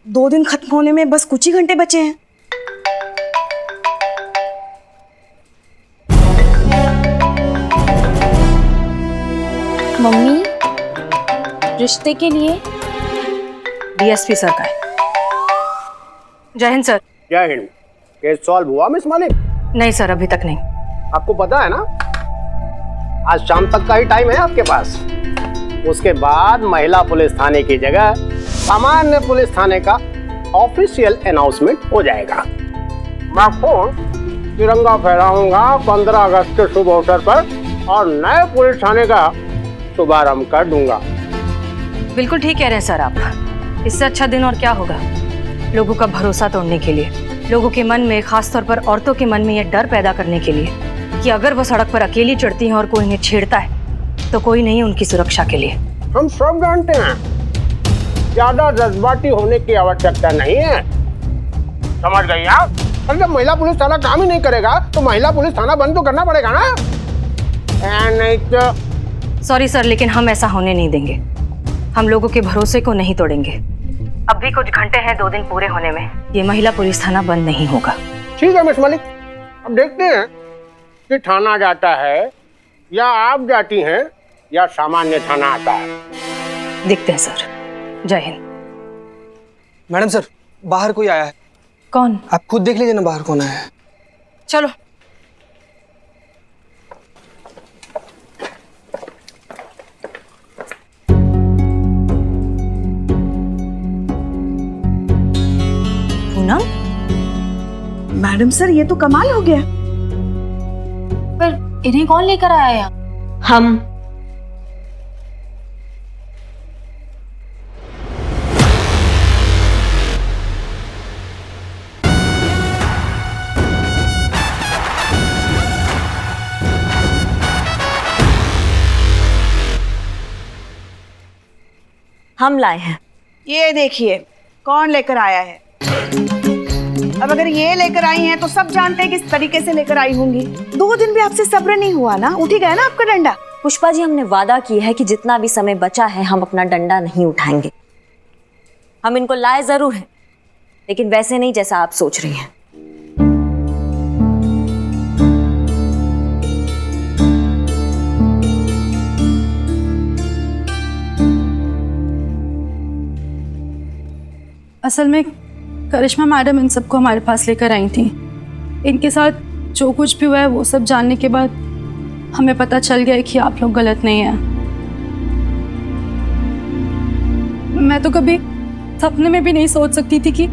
Speaker 6: 2 दिन खत्म होने में बस कुछ ही घंटे बचे हैं।
Speaker 1: मम्मी, रिश्ते के लिए
Speaker 4: डीएसपी सर का है। जय हिंद सर।
Speaker 8: जय हिंद। केस सॉल्व हुआ मिस मालिक?
Speaker 4: नहीं सर, अभी तक नहीं।
Speaker 8: आपको पता है ना, आज शाम तक का ही टाइम है आपके पास। उसके बाद महिला पुलिस थाने की जगह सामान्य पुलिस थाने का ऑफिशियल अनाउंसमेंट हो जाएगा। मैं खुद तिरंगा फहराऊंगा 15 अगस्त के शुभ अवसर पर और नए पुलिस थाने का शुभारंभ कर दूंगा।
Speaker 4: बिल्कुल ठीक कह रहे हैं सर आप। इससे अच्छा दिन और क्या होगा लोगों का भरोसा तोड़ने के लिए, लोगों के मन में, खासतौर पर औरतों के मन में यह डर पैदा करने के लिए कि अगर वो सड़क पर अकेली चढ़ती हैं और कोई इन्हें छेड़ता है तो कोई नहीं उनकी सुरक्षा के लिए।
Speaker 8: हम सब जानते हैं ज्यादा जज्बाती होने की आवश्यकता नहीं है, समझ गई आप? और जब महिला पुलिस थाना काम ही नहीं करेगा तो महिला पुलिस थाना बंद तो करना पड़ेगा ना। नहीं तो
Speaker 4: सॉरी सर, लेकिन हम ऐसा होने नहीं देंगे। हम लोगों के भरोसे को नहीं तोड़ेंगे। अब भी कुछ घंटे हैं 2 दिन पूरे होने में, ये महिला पुलिस थाना बंद नहीं होगा।
Speaker 8: ठीक है मिस मलिक, अब देखते हैं कि थाना जाता है या आप जाती हैं या सामान्य थाना आता है।
Speaker 4: देखते हैं सर। जय हिंद।
Speaker 2: मैडम सर, बाहर कोई आया है।
Speaker 4: कौन?
Speaker 2: आप खुद देख लीजिए ना बाहर कौन आया है।
Speaker 4: चलो। पूनम?
Speaker 6: मैडम सर ये तो कमाल हो गया।
Speaker 1: पर इन्हें कौन लेकर आया यहाँ?
Speaker 3: हम। हम लाए हैं।
Speaker 6: ये देखिए कौन लेकर आया है। अब अगर ये लेकर आई हैं तो सब जानते हैं किस तरीके से लेकर आई होंगी। 2 दिन भी आपसे सब्र नहीं हुआ ना, उठ ही गया ना आपका डंडा।
Speaker 3: पुष्पा जी, हमने वादा किया है कि जितना भी समय बचा है हम अपना डंडा नहीं उठाएंगे। हम इनको लाए जरूर हैं, लेकिन वैसे नहीं जैसा आप सोच रही हैं।
Speaker 13: असल में करिश्मा मैडम इन सबको हमारे पास लेकर आई थी। इनके साथ जो कुछ भी हुआ है वो सब जानने के बाद हमें पता चल गया कि आप लोग गलत नहीं हैं। मैं तो कभी सपने में भी नहीं सोच सकती थी कि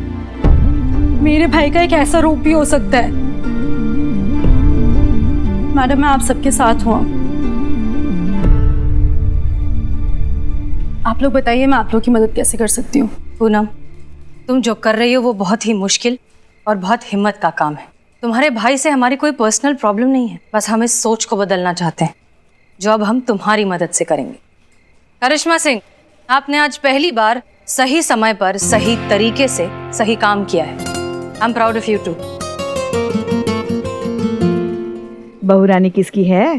Speaker 13: मेरे भाई का एक ऐसा रूप भी हो सकता है। मैडम मैं आप सबके साथ हूँ। आप लोग बताइए मैं आप लोग की मदद कैसे कर सकती हूँ।
Speaker 4: पूनम, तुम जो कर रही हो वो बहुत ही मुश्किल और बहुत हिम्मत का काम है। तुम्हारे भाई से हमारी कोई पर्सनल प्रॉब्लम नहीं है, बस हम इस सोच को बदलना चाहते हैं जो अब हम तुम्हारी मदद से करेंगे। करिश्मा सिंह, आपने आज पहली बार सही समय पर सही तरीके से सही काम किया है। I am proud of you too.
Speaker 14: बहू रानी किसकी है?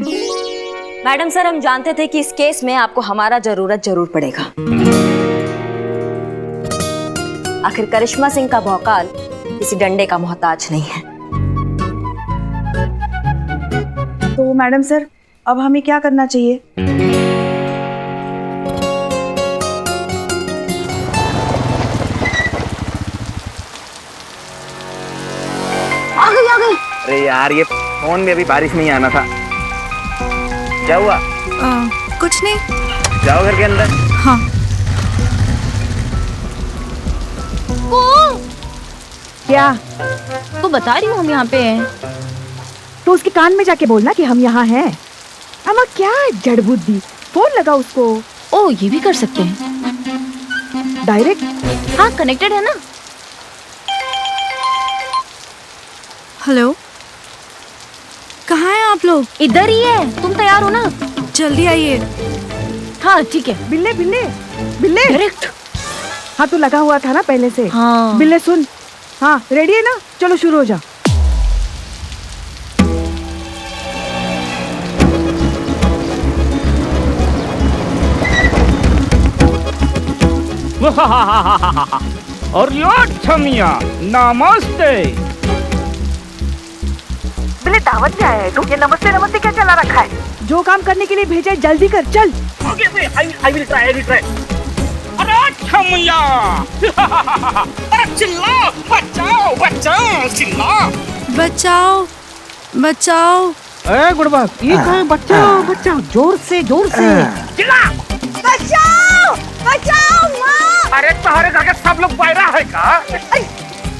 Speaker 3: मैडम सर, हम जानते थे कि इस केस में आपको हमारा जरूरत जरूर पड़ेगा। आखिर करिश्मा सिंह का भौकाल किसी डंडे का मोहताज नहीं है।
Speaker 14: तो मैडम सर, अब हमें क्या करना चाहिए?
Speaker 3: आ गई।
Speaker 10: अरे यार, ये फोन में अभी बारिश नहीं आना था। क्या हुआ?
Speaker 13: कुछ नहीं।
Speaker 10: जाओ घर के अंदर।
Speaker 13: हाँ।
Speaker 14: क्या?
Speaker 1: तो बता रही हूँ हम यहाँ पे हैं।
Speaker 14: तो उसके कान में जाके बोलना कि हम यहाँ हैं। अम्मा क्या जड़ बुद्धि, फोन लगा उसको।
Speaker 1: ओ, ये भी कर सकते हैं
Speaker 14: डायरेक्ट।
Speaker 1: हाँ, कनेक्टेड है ना।
Speaker 13: हेलो, कहाँ हैं आप लोग?
Speaker 1: इधर ही है, तुम तैयार हो ना?
Speaker 13: जल्दी आइए।
Speaker 1: हाँ ठीक है।
Speaker 14: बिल्ले बिल्ले बिल्ले
Speaker 1: डायरेक्ट।
Speaker 14: हाँ, तो लगा हुआ था ना पहले से।
Speaker 1: हाँ।
Speaker 14: बिल्ले सुन, हाँ रेडी है ना? चलो शुरू हो जा।
Speaker 7: और यो छमिया, नमस्ते।
Speaker 14: बिल्ले दावत में आया है तू? ये नमस्ते नमस्ते क्या चला रखा है? जो काम करने के लिए भेजा है जल्दी कर, चल।
Speaker 7: I will try. अरे छमिया, अरे चिल्ला, बचाओ, चिल्ला।
Speaker 13: बचाओ।
Speaker 2: ए गुड़बा, ये कहाँ? बच्चाओ, जोर से।
Speaker 7: चिल्ला।
Speaker 3: बचाओ माँ!
Speaker 7: अरे तुम्हारे घर के सब लोग बाहर है का?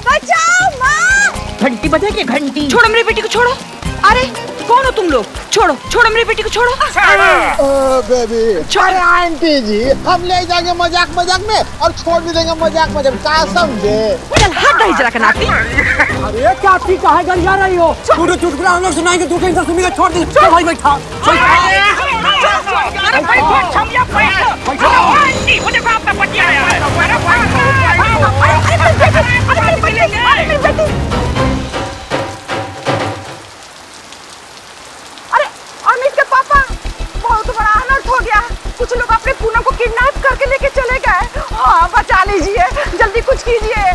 Speaker 3: बचाओ माँ!
Speaker 2: घंटी बजेगी, घंटी।
Speaker 6: छोड़ो मेरी बेटी को, छोड़ो। अरे कौन हो तुम लोग? छोड़ो मेरी बेटी को, छोड़ो।
Speaker 8: बेबी, अरे आंटी जी, हम ले जाएंगे मजाक में और छोड़ भी देंगे मजाक में, क्या समझे?
Speaker 6: चल हट रही जरा कनाती।
Speaker 2: अरे क्या ठीक कहा घर जा रही हो? चुटकुला हम लोग सुनाएंगे, तू टेंशन सुनेगा, छोड़ दे। चल भाई बैठा।
Speaker 7: मुझे आपका पति आया है।
Speaker 6: अमित के पापा, बहुत बड़ा अनर्थ हो गया। कुछ लोग अपने पूनम को किडनैप करके लेके चले गए। हाँ, बचा लीजिए, जल्दी कुछ कीजिए।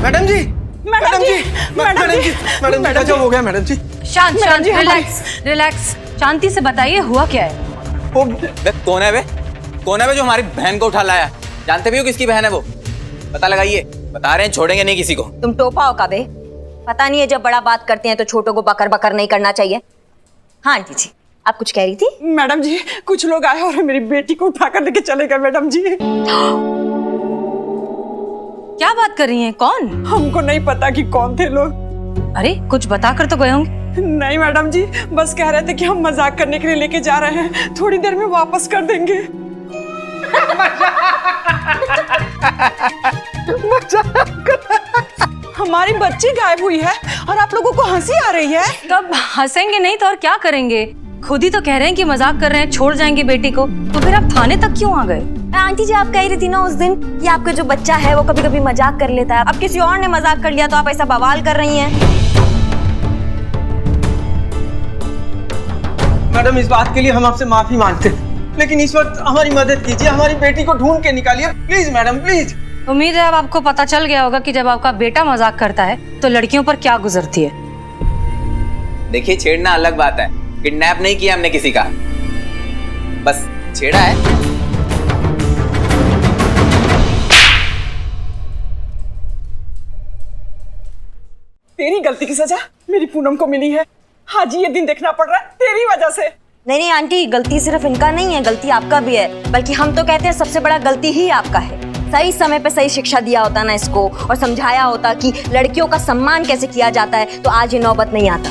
Speaker 12: मैडम जी, क्या हो गया मैडम जी?
Speaker 4: शांत, रिलैक्स। शांति से बताइए, हुआ क्या है?
Speaker 10: कौन है वे जो हमारी बहन को उठा लाया? जानते भी हो किसकी बहन है वो? पता लगाइए, बता रहे हैं छोड़ेंगे नहीं किसी को।
Speaker 3: तुम टोपा हो कबे? पता नहीं है, जब बड़ा बात करते हैं तो छोटों को बकर नहीं करना चाहिए। हाँ आंटी जी, आप कुछ कह रही थी?
Speaker 6: मैडम जी, कुछ लोग आए और मेरी बेटी को उठाकर लेके चले गए मैडम जी।
Speaker 4: क्या बात कर रही हैं? कौन?
Speaker 6: हमको नहीं पता कि कौन थे लोग।
Speaker 4: अरे कुछ बता कर तो गए होंगे।
Speaker 6: नहीं मैडम जी, बस कह रहे थे कि हम मजाक करने के लिए लेके जा रहे हैं, थोड़ी देर में वापस कर देंगे। हमारी बच्ची गायब हुई है और आप लोगों को हंसी आ रही है।
Speaker 4: तब हंसेंगे नहीं तो और क्या करेंगे? खुद ही तो कह रहे हैं कि मजाक कर रहे हैं, छोड़ जाएंगे बेटी को, तो फिर आप थाने तक क्यों आ गए?
Speaker 3: आंटी जी, आप कह रही थी ना उस दिन कि आपका जो बच्चा है वो कभी कभी मजाक कर लेता है। अब किसी और ने मजाक कर लिया तो आप ऐसा बवाल कर रही हैं।
Speaker 5: मैडम, इस बात के लिए हम आपसे माफी मांगते हैं, लेकिन इस वक्त हमारी मदद कीजिए, हमारी बेटी को ढूंढ के निकालिए, प्लीज मैडम, प्लीज।
Speaker 4: उम्मीद है अब आपको पता चल गया होगा कि जब आपका बेटा मजाक करता है तो लड़कियों पर क्या गुजरती है।
Speaker 10: देखिए, छेड़ना अलग बात है, किडनैप नहीं किया हमने किसी का, बस छेड़ा है।
Speaker 6: तेरी गलती की सजा मेरी पूनम को मिली है। हाँ जी, ये दिन देखना पड़ रहा है तेरी वजह से।
Speaker 3: नहीं आंटी, गलती सिर्फ इनका नहीं है, गलती आपका भी है। बल्कि हम तो कहते हैं सबसे बड़ा गलती ही आपका है। सही समय पे सही शिक्षा दिया होता ना इसको, और समझाया होता कि लड़कियों का सम्मान कैसे किया जाता है, तो आज ये नौबत नहीं आता।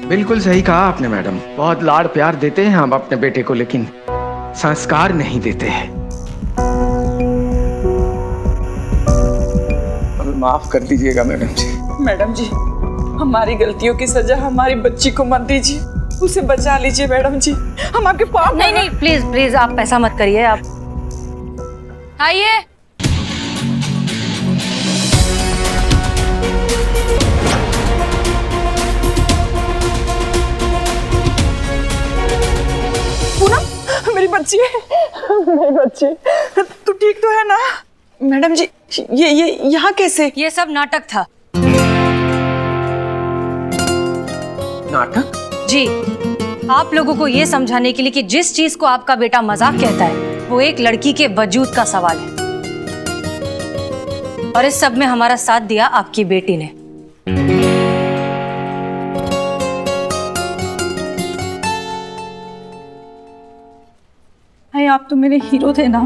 Speaker 12: बिल्कुल सही कहा आपने मैडम। बहुत लाड़ प्यार देते हैं हम अपने बेटे को, लेकिन संस्कार नहीं देते हैं।
Speaker 9: माफ कर दीजिएगा मैडम जी।
Speaker 6: मैडम जी, हमारी गलतियों की सजा हमारी बच्ची को मत दीजिए, उसे बचा लीजिए मैडम जी, हम आपके पाप।
Speaker 4: नहीं नहीं, प्लीज प्लीज आप ऐसा मत करिए। आप आइए।
Speaker 6: पूनम, मेरी बच्ची मेरी बच्ची, तू ठीक तो है ना? मैडम जी, ये यहाँ कैसे?
Speaker 4: ये सब नाटक था।
Speaker 5: नाटक?
Speaker 4: जी, आप लोगों को ये समझाने के लिए कि जिस चीज को आपका बेटा मजाक कहता है वो एक लड़की के वजूद का सवाल है, और इस सब में हमारा साथ दिया आपकी बेटी ने।
Speaker 13: भाई आप तो मेरे हीरो थे ना,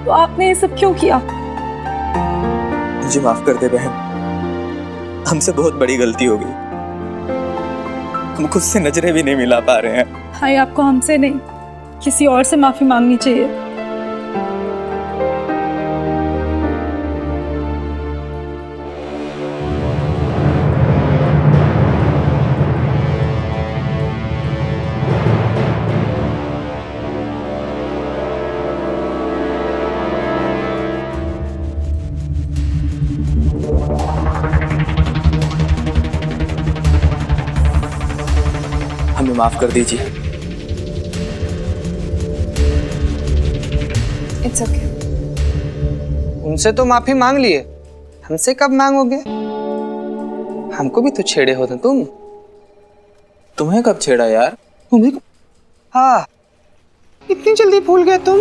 Speaker 13: तो आपने ये सब क्यों किया?
Speaker 10: मुझे माफ कर दे बहन, हमसे बहुत बड़ी गलती हो गई। हम खुद से नजरें भी नहीं मिला पा रहे हैं।
Speaker 13: भाई आपको हमसे नहीं, किसी और से माफी मांगनी चाहिए।
Speaker 10: हमें माफ कर दीजिए।
Speaker 2: It's okay. उनसे तो माफी मांग लिए, हमसे कब मांगोगे? हमको भी तो छेड़े हो तुम।
Speaker 10: तुम्हें कब छेड़ा यार?
Speaker 2: तुम्हें? हाँ, इतनी जल्दी भूल गए तुम?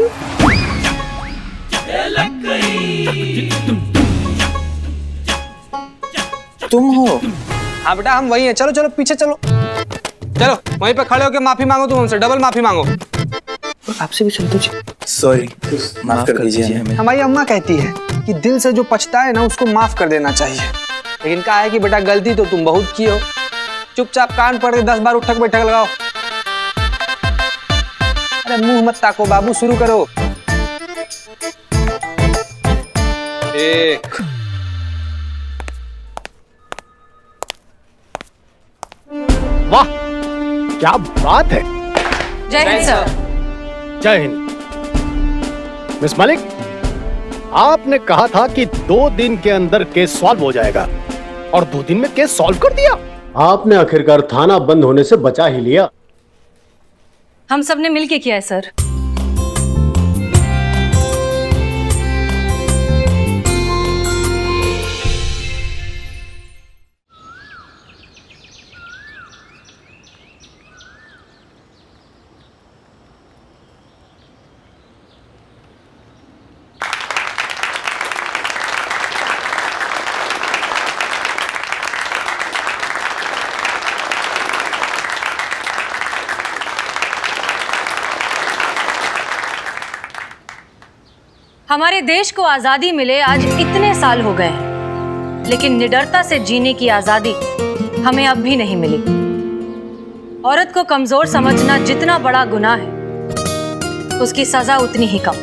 Speaker 10: तुम हो?
Speaker 2: हाँ बेटा, हम वही हैं। चलो चलो पीछे चलो, चलो वहीं पे खड़े होके माफी मांगो, तुम हमसे डबल माफी मांगो। आपसे भी सुनते जी।
Speaker 10: सॉरी, माफ कर दीजिए हमें।
Speaker 2: हमारी अम्मा कहती है कि दिल से जो पछता है ना उसको माफ कर देना चाहिए, लेकिन कहा है कि बेटा गलती तो तुम बहुत की हो। चुपचाप कान पकड़ के 10 बार उठक बैठक लगाओ। अरे मुंह मत ताको बाबू, शुरू करो। एक,
Speaker 8: वाह क्या बात है।
Speaker 4: जय हिंद सर।
Speaker 8: जय हिंद। मिस मलिक, आपने कहा था कि 2 दिन के अंदर केस सॉल्व हो जाएगा, और 2 दिन में केस सॉल्व कर दिया।
Speaker 15: आपने आखिरकार थाना बंद होने से बचा ही लिया।
Speaker 4: हम सब ने मिलके किया है सर। हमारे देश को आजादी मिले आज इतने साल हो गए हैं, लेकिन निडरता से जीने की आजादी हमें अब भी नहीं मिली। औरत को कमजोर समझना जितना बड़ा गुनाह है, उसकी सजा उतनी ही कम।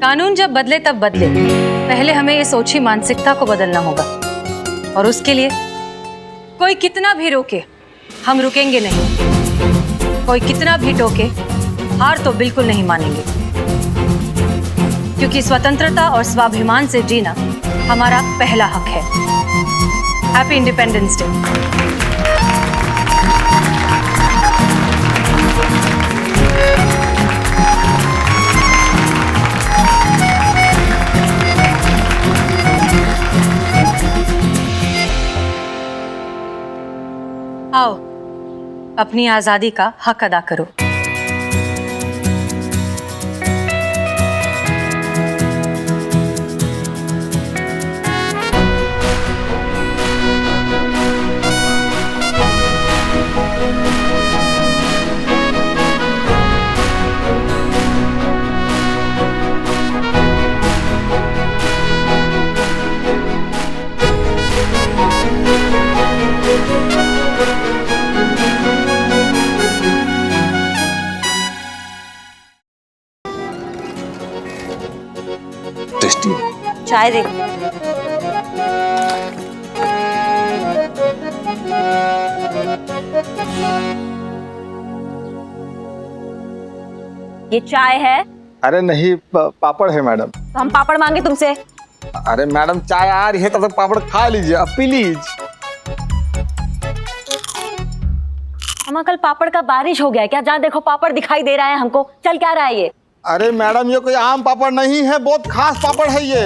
Speaker 4: कानून जब बदले तब बदले, पहले हमें इस ओछी मानसिकता को बदलना होगा, और उसके लिए कोई कितना भी रोके हम रुकेंगे नहीं। कोई कितना भी टोके हार तो बिल्कुल नहीं मानेंगे, क्योंकि स्वतंत्रता और स्वाभिमान से जीना हमारा पहला हक है। Happy independence day. आओ, अपनी आजादी का हक अदा करो।
Speaker 9: टेस्टी है।
Speaker 3: चाय दे। ये चाय है?
Speaker 12: अरे नहीं, पापड़ है मैडम।
Speaker 3: तो हम पापड़ मांगे तुमसे?
Speaker 12: अरे मैडम चाय आ रही है तब तक पापड़ खा लीजिए आप प्लीज।
Speaker 3: हम कल पापड़ का बारिश हो गया क्या? जहाँ देखो पापड़ दिखाई दे रहा है हमको। चल क्या रहा है ये?
Speaker 12: अरे मैडम ये कोई आम पापड़ नहीं है, बहुत खास पापड़ है ये।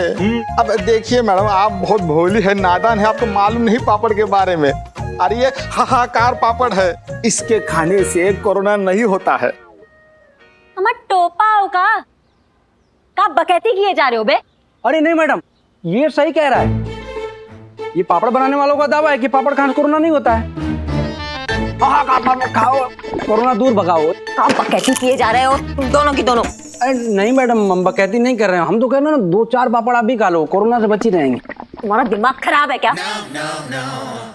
Speaker 12: अब देखिए मैडम, आप बहुत भोली है, नादान है, आपको मालूम नहीं पापड़ के बारे में। अरे ये हाहाकार पापड़ है, इसके खाने से कोरोना नहीं होता है।
Speaker 3: हमारा टोपा होगा का बकैती किए जा रहे हो बे?
Speaker 7: अरे नहीं मैडम, ये सही कह रहा है। ये पापड़ बनाने वालों का दावा है कि पापड़ खाने से कोरोना नहीं होता है। खाओ, कोरोना दूर भगाओ।
Speaker 3: आप बकैती किए जा रहे हो तुम दोनों की दोनों।
Speaker 7: अरे नहीं मैडम, हम बकैती नहीं कर रहे हैं। हम तो कह रहे हैं ना, 2-4 पापड़ आप भी खा लो, कोरोना से बची रहेंगे।
Speaker 3: तुम्हारा दिमाग खराब है क्या?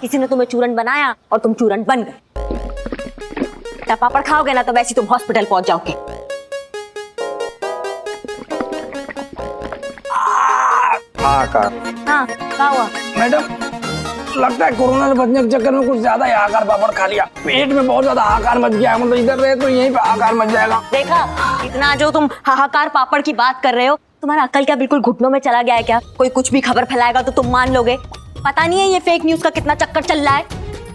Speaker 3: किसी ने तुम्हें चूरन बनाया और तुम चूरन बन गए। क्या पापड़ खाओगे ना तो वैसे तुम हॉस्पिटल पहुंच जाओगे। हाँ क्या हुआ?
Speaker 7: मैडम लगता है कोरोना से बचने के चक्कर में कुछ ज्यादा ही आकार पापड़ खा लिया। पेट में बहुत ज्यादा आकार मच गया है। मतलब इधर रहे तो यहीं पे आकार मच जाएगा।
Speaker 3: देखा, इतना जो तुम हाहाकार पापड़ की बात कर रहे हो, तुम्हारा अकल क्या बिल्कुल घुटनों में चला गया है क्या? कोई कुछ भी खबर फैलाएगा तो तुम मान लोगे? पता नहीं है ये फेक न्यूज का कितना चक्कर चल रहा है।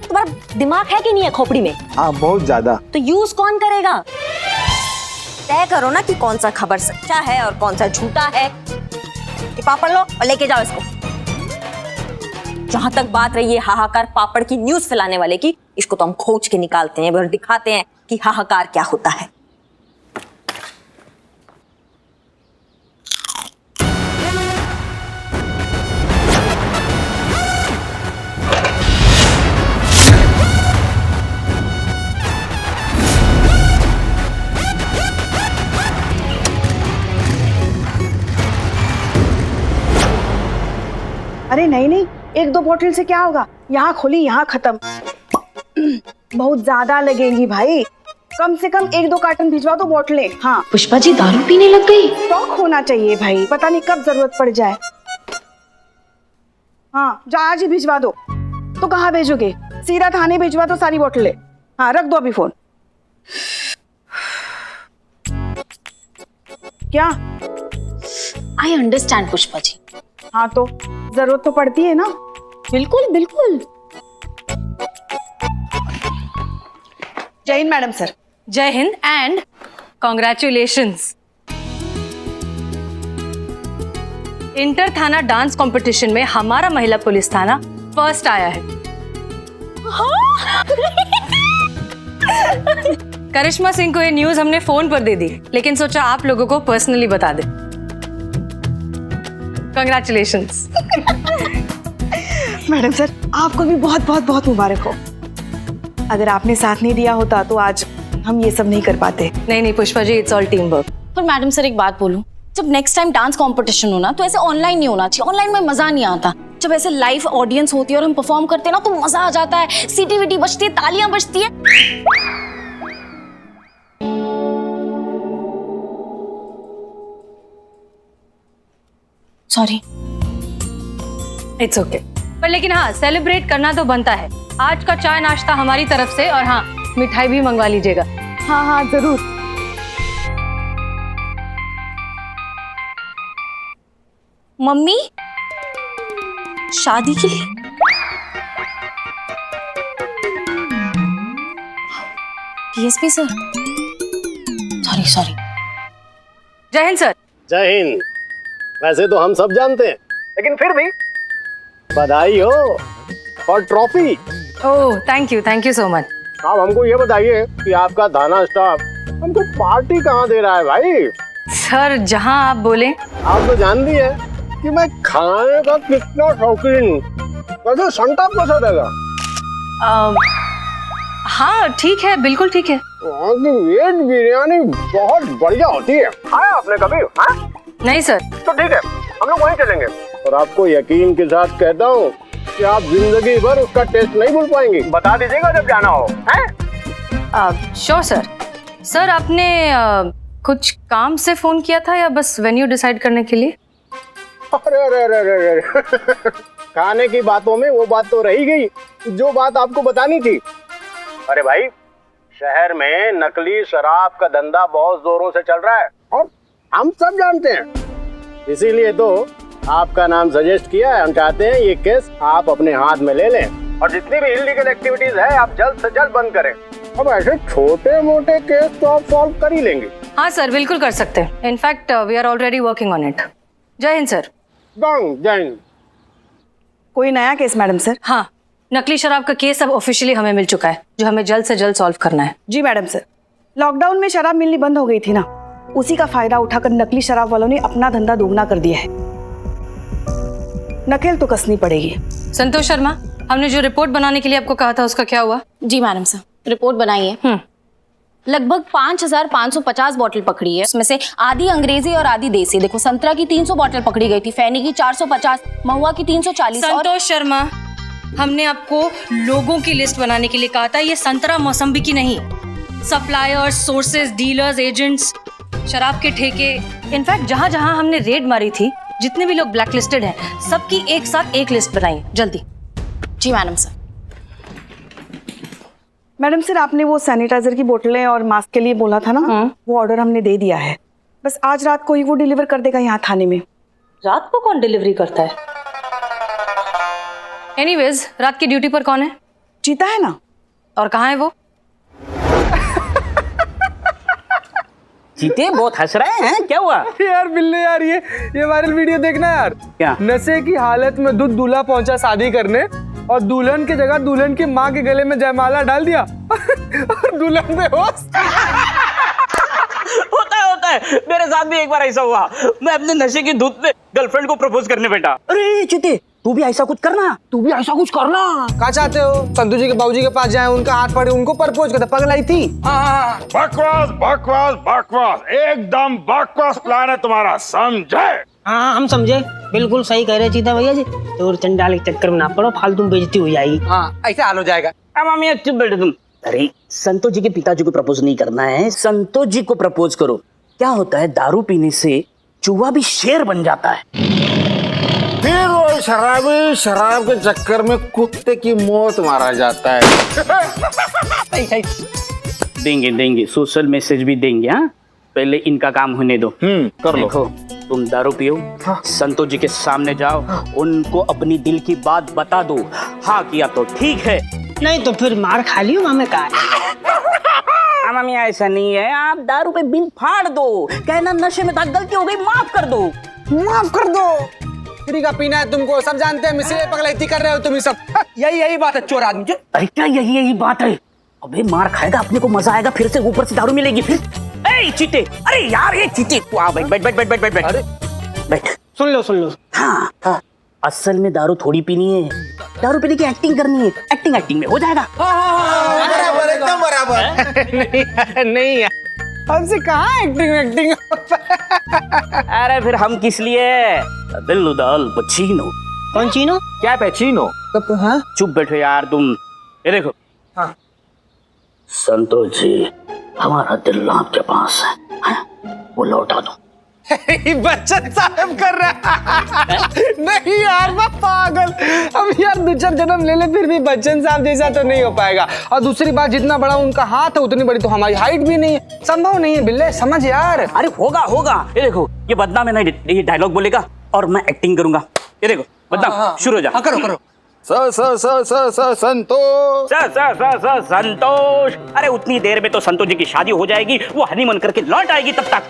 Speaker 3: तुम्हारा दिमाग है कि नहीं है खोपड़ी में?
Speaker 12: हाँ बहुत ज्यादा।
Speaker 3: तो यूज कौन करेगा? तय करो ना कि कौन सा खबर सच्चा है और कौन सा झूठा है। ये पापड़ लो और लेके जाओ इसको। जहां तक बात रही है हाहाकार पापड़ की न्यूज फैलाने वाले की, इसको तो हम खोज के निकालते हैं और दिखाते हैं कि हाहाकार क्या होता है।
Speaker 14: अरे नहीं नहीं, 1-2 बोतल से क्या होगा? यहाँ खोली यहाँ खत्म। बहुत ज्यादा लगेंगी भाई, कम से कम 1-2 कार्टन भिजवा दो बोतलें। हाँ
Speaker 1: पुष्पा जी दारू पीने लग गई।
Speaker 14: स्टॉक होना चाहिए भाई, पता नहीं कब जरूरत पड़ जाए। हाँ जो आज ही भिजवा दो। तो कहाँ भेजोगे? सीधा थाने भिजवा दो सारी बोतलें। हाँ रख दो अभी फोन। क्या?
Speaker 1: I understand Pushpa ji.
Speaker 14: हाँ तो जरूरत तो पड़ती है ना।
Speaker 1: बिल्कुल बिल्कुल।
Speaker 14: जय हिंद मैडम सर।
Speaker 4: जय हिंद एंड कॉन्ग्रेचुलेशंस। इंटर थाना डांस कंपटीशन में हमारा महिला पुलिस थाना फर्स्ट आया है। करिश्मा सिंह को ये न्यूज हमने फोन पर दे दी, लेकिन सोचा आप लोगों को पर्सनली बता दे। कंग्रेचुलेशंस।
Speaker 14: मैडम सर आपको भी बहुत बहुत बहुत मुबारक हो। अगर आपने साथ नहीं दिया होता तो आज हम ये सब नहीं कर पाते।
Speaker 4: नहीं नहीं Pushpa ji, it's all team work.
Speaker 1: पर मैडम सर एक बात बोलूं, जब नेक्स्ट टाइम डांस कंपटीशन हो ना तो ऐसे ऑनलाइन नहीं होना चाहिए। ऑनलाइन में मजा नहीं आता। जब ऐसे लाइव ऑडियंस होती है और हम परफॉर्म करते हैं ना तो मजा आ जाता है। सीटी वीटी बजती है, तालियां बजती है। सॉरी।
Speaker 4: It's okay. पर लेकिन हाँ, सेलिब्रेट करना तो बनता है। आज का चाय नाश्ता हमारी तरफ से, और हाँ मिठाई भी मंगवा लीजिएगा।
Speaker 14: हाँ हाँ जरूर।
Speaker 1: मम्मी शादी के लिए डीएसपी सर, सॉरी।
Speaker 4: जय हिंद सर।
Speaker 15: जय हिंद। वैसे तो हम सब जानते हैं, लेकिन फिर भी बधाई हो और trophy.
Speaker 4: Oh thank you so much.
Speaker 15: आप हमको ये बताइए कि आपका थाना स्टाफ हमको पार्टी कहाँ दे रहा है भाई?
Speaker 4: सर जहां आप बोले।
Speaker 15: आप तो जानती है कि मैं खाने का कितना शौकीन हूँ। वैसे संताप कैसा देगा?
Speaker 4: हाँ ठीक है, बिल्कुल ठीक है।
Speaker 15: वहाँ की वेज बिरयानी बहुत बढ़िया होती है। खाया आपने कभी? हाँ?
Speaker 4: नहीं सर।
Speaker 15: तो ठीक है, हम लोग वहीं चलेंगे। और आपको यकीन के साथ कहता हूँ कि आप जिंदगी भर उसका टेस्ट नहीं भूल पाएंगे। बता दीजिएगा जब जाना हो।
Speaker 4: Sure sir. सर आपने कुछ काम से फोन किया था या बस वेन्यू डिसाइड करने के लिए?
Speaker 15: अरे अरे अरे अरे अरे। खाने की बातों में वो बात तो रही गई जो बात आपको बतानी थी। अरे भाई, शहर में नकली शराब का धंधा बहुत जोरों से चल रहा है और हम सब जानते हैं। इसीलिए तो आपका नाम सजेस्ट किया है। हम चाहते हैं ये केस आप अपने हाथ में ले लें और जितनी भी इलीगल एक्टिविटीज है आप जल्द से जल्द बंद करें। अब ऐसे छोटे मोटे केस तो आप सॉल्व कर ही लेंगे।
Speaker 4: हाँ सर, बिल्कुल कर सकते हैं। In fact we are already working on it. जय हिंद सर।
Speaker 15: जय हिंद।
Speaker 14: कोई नया केस मैडम सर?
Speaker 4: हाँ, नकली शराब का केस अब ऑफिशियली हमें मिल चुका है, जो हमें जल्द से जल्द सॉल्व करना है।
Speaker 14: जी मैडम सर, लॉकडाउन में शराब मिलनी बंद हो गई थी ना, उसी का फायदा उठाकर नकली शराब वालों ने अपना धंधा दोगुना कर दिया है। नकेल तो कसनी पड़ेगी।
Speaker 4: संतोष शर्मा, हमने जो रिपोर्ट बनाने के लिए आपको कहा था उसका क्या हुआ?
Speaker 1: जी मैडम सर, रिपोर्ट बनाई है। लगभग 5,550 बॉटल पकड़ी है। उसमें से आधी अंग्रेजी और आधी देसी। देखो, संतरा की 300 बॉटल पकड़ी गई थी, फैनी की 450, महुआ की 340।
Speaker 4: संतोष शर्मा, हमने आपको लोगों की लिस्ट बनाने के लिए कहा था, ये संतरा मौसम्बी की नहीं। सप्लायर्स, सोर्सेज, डीलर्स, एजेंट्स, शराब के ठेके, इनफैक्ट जहां जहां हमने रेड मारी थी, जितने भी लोग ब्लैक लिस्टेड हैं, सबकी एक साथ एक लिस्ट बनाई जल्दी।
Speaker 1: जी मैडम सर।
Speaker 14: मैडम सर, आपने वो सैनिटाइजर की बोतलें और मास्क के लिए बोला था ना, वो ऑर्डर हमने दे दिया है। बस आज रात को ही वो डिलीवर कर देगा यहाँ थाने में।
Speaker 4: रात को कौन डिलीवरी करता है? एनीवेज, रात की ड्यूटी पर कौन है?
Speaker 14: चीता है ना।
Speaker 4: और कहाँ है वो?
Speaker 7: चीते बहुत हंस रहे हैं, क्या हुआ?
Speaker 2: यार बिल्ले यार, ये वायरल वीडियो देखना यार।
Speaker 7: क्या?
Speaker 2: नशे की हालत में दूल्हा पहुंचा शादी करने और दुल्हन की जगह दुल्हन की माँ के गले में जयमाला डाल दिया और दुल्हन बेहोश।
Speaker 7: होता है, मेरे साथ भी एक बार ऐसा हुआ। मैं अपने नशे की धुत में गर्लफ्रेंड को प्रपोज करने बैठा। अरे चीते, तू भी ऐसा कुछ करना।
Speaker 2: क्या चाहते हो? संतू जी के बाबूजी के पास जाए, उनका हाथ पड़े, उनको प्रपोज करते? पगलाई थी।
Speaker 12: बकवास बकवास बकवास, एकदम बकवास प्लान है तुम्हारा, समझे?
Speaker 16: हाँ हम समझे, बिल्कुल सही कह रहे चीता भैया जी। तो चंडाल के चक्कर में ना पड़ो, फालतू बेइज्जती हो जाएगी।
Speaker 2: हाँ, ऐसा हाल हो जाएगा।
Speaker 7: मामी चुप बैठो तुम। अरे संतोष जी के पिताजी को प्रपोज नहीं करना है, संतोष जी को प्रपोज करो। क्या होता है, दारू पीने से चूहा भी शेर बन जाता है।
Speaker 12: फिर वो शराबी शराब के चक्कर में कुत्ते की मौत मारा जाता है।
Speaker 7: देंगे सोशल मैसेज भी देंगे। हाँ, पहले इनका काम होने दो।
Speaker 12: कर लो।
Speaker 7: देखो, तुम दारू पियो, संतोष जी के सामने जाओ, उनको अपनी दिल की बात बता दो। हाँ किया तो ठीक है,
Speaker 16: नहीं तो फिर मार खा लियो मामे का।
Speaker 7: मामी ऐसा नहीं है, आप दारू पे बिल फाड़ दो, कहना नशे में था, गलती हो गई, माफ कर दो।
Speaker 2: माफ कर दो। फ्री का पीना है तुमको, सब जानते हैं, इसीलिए पगलैती कर रहे हो तुम ही सब। यही बात है चोर आदमी।
Speaker 7: अरे क्या यही बात है? अबे मार खाएगा, अपने को मजा आएगा, फिर से ऊपर से दारू मिलेगी फिर। ए चीते, अरे यार ये चीते, तू आ, बैठ। अरे बैठ,
Speaker 16: सुन लो।
Speaker 7: हाँ, असल में दारू थोड़ी पीनी है, दारू पीने की एक्टिंग करनी है। एक्टिंग में हो जाएगा।
Speaker 2: बराबर, एकदम बराबर। नहीं यार, हमसे कहाँ एक्टिंग।
Speaker 7: अरे फिर हम किस लिए? दिल दाल पचीनो।
Speaker 16: कौन चीनो?
Speaker 7: क्या पैचीनो?
Speaker 2: हाँ?
Speaker 7: चुप बैठो यार तुम। ये देखो।
Speaker 2: हाँ।
Speaker 7: संतोष जी, हमारा दिल आपके पास है, वो लौटा दो।
Speaker 2: बच्चन साहब कर रहा नहीं यार, मैं पागल। अब यार 2-4 जन्म ले ले, फिर भी बच्चन साहब जैसा तो नहीं हो पाएगा। और दूसरी बात, जितना बड़ा उनका हाथ है उतनी बड़ी तो हमारी हाइट भी नहीं है, संभव नहीं है बिल्ले, समझ यार।
Speaker 7: अरे होगा। ये देखो, ये बदनाम है ना, ये डायलॉग बोलेगा और मैं एक्टिंग करूंगा। ये देखो बदनाम शुरू हो जा।
Speaker 2: करो।
Speaker 12: संतोष।
Speaker 7: संतोष। अरे उतनी देर में तो संतोष जी की शादी हो जाएगी, वो हनीमून करके लौट आएगी तब तक।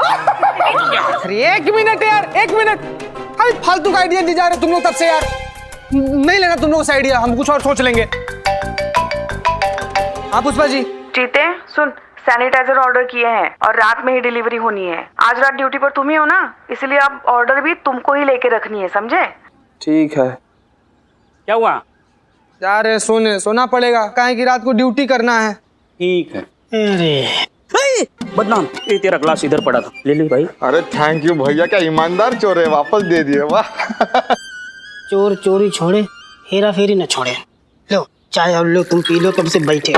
Speaker 2: अरे 1 मिनट यार, 1 मिनट। अरे फालतू का आइडिया दी जा रहे तुम लोग तब से यार। नहीं लेना तुम लोगों से आइडिया, हम कुछ और सोच लेंगे। हाँ पुष्पा जी।
Speaker 14: चीते सुन, सैनिटाइजर ऑर्डर किए हैं और रात में ही डिलीवरी होनी है। आज रात ड्यूटी पर तुम ही हो ना, इसलिए अब ऑर्डर भी तुमको ही लेके रखनी है, समझे?
Speaker 2: ठीक है।
Speaker 7: क्या हुआ?
Speaker 2: जा रहे सोना पड़ेगा, काहे की रात को ड्यूटी करना है।
Speaker 7: ठीक है। अरे बदनाम, ये तेरा ग्लास इधर पड़ा था, ले ले भाई।
Speaker 12: अरे थैंक यू भैया, क्या ईमानदार चोर है, वापस दे दिए। वाह।
Speaker 16: चोर चोरी छोड़े, हेरा फेरी न छोड़े। लो चाय और लो, तुम पी लो, कब से बैठे।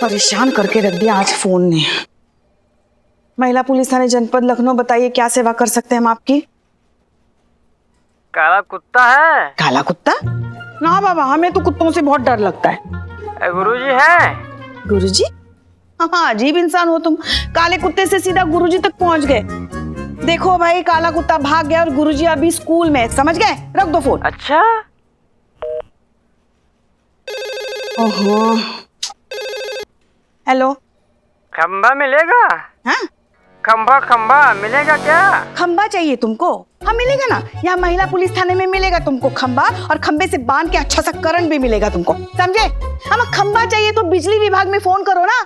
Speaker 14: परेशान करके रख दिया आज फोन ने। महिला पुलिस थाने जनपद लखनऊ, बताइए क्या सेवा कर सकते हैं हम आपकी?
Speaker 5: काला कुत्ता है?
Speaker 14: काला कुत्ता? ना बाबा, हमें तो कुत्तों से बहुत डर लगता है।
Speaker 5: गुरुजी है?
Speaker 14: गुरुजी? हाँ, अजीब इंसान हो तुम। काले कुत्ते से सीधा गुरुजी तक पहुंच गए। देखो भाई, काला कुत्ता भाग गया और गुरुजी अभी स्कूल में, समझ गए? रख दो फोन।
Speaker 5: अच्छा।
Speaker 14: ओहो। हेलो।
Speaker 5: खंबा मिलेगा?
Speaker 14: हाँ?
Speaker 5: खंबा मिलेगा क्या?
Speaker 14: खंबा चाहिए तुमको? हाँ मिलेगा ना, यहाँ महिला पुलिस थाने में मिलेगा तुमको खंबा, और खंबे से बांध के अच्छा सा करंट भी मिलेगा तुमको, समझे? हमें खंबा चाहिए तो बिजली विभाग में फोन करो ना।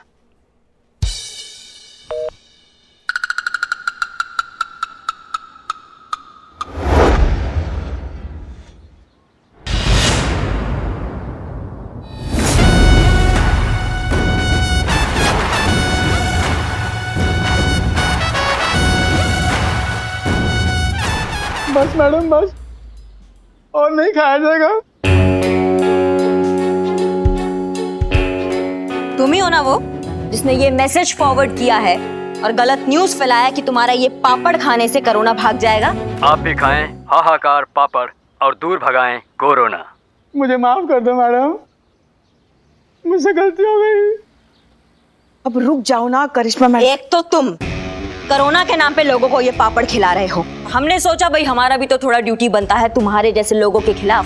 Speaker 12: बस मैडम बस, और नहीं खाया जाएगा।
Speaker 3: तुम ही हो ना वो जिसने ये मैसेज फॉरवर्ड किया है और गलत न्यूज फैलाया कि तुम्हारा ये पापड़ खाने से कोरोना भाग जाएगा?
Speaker 17: आप भी खाएं हाहाकार पापड़ और दूर भगाएं कोरोना।
Speaker 12: मुझे माफ कर दो मैडम, मुझसे गलती हो गई।
Speaker 14: अब रुक जाओ ना करिश्मा मैडम।
Speaker 3: एक तो तुम कोरोना के नाम पे लोगों को ये पापड़ खिला रहे हो, हमने सोचा भाई हमारा भी तो थोड़ा ड्यूटी बनता है तुम्हारे जैसे लोगों के खिलाफ,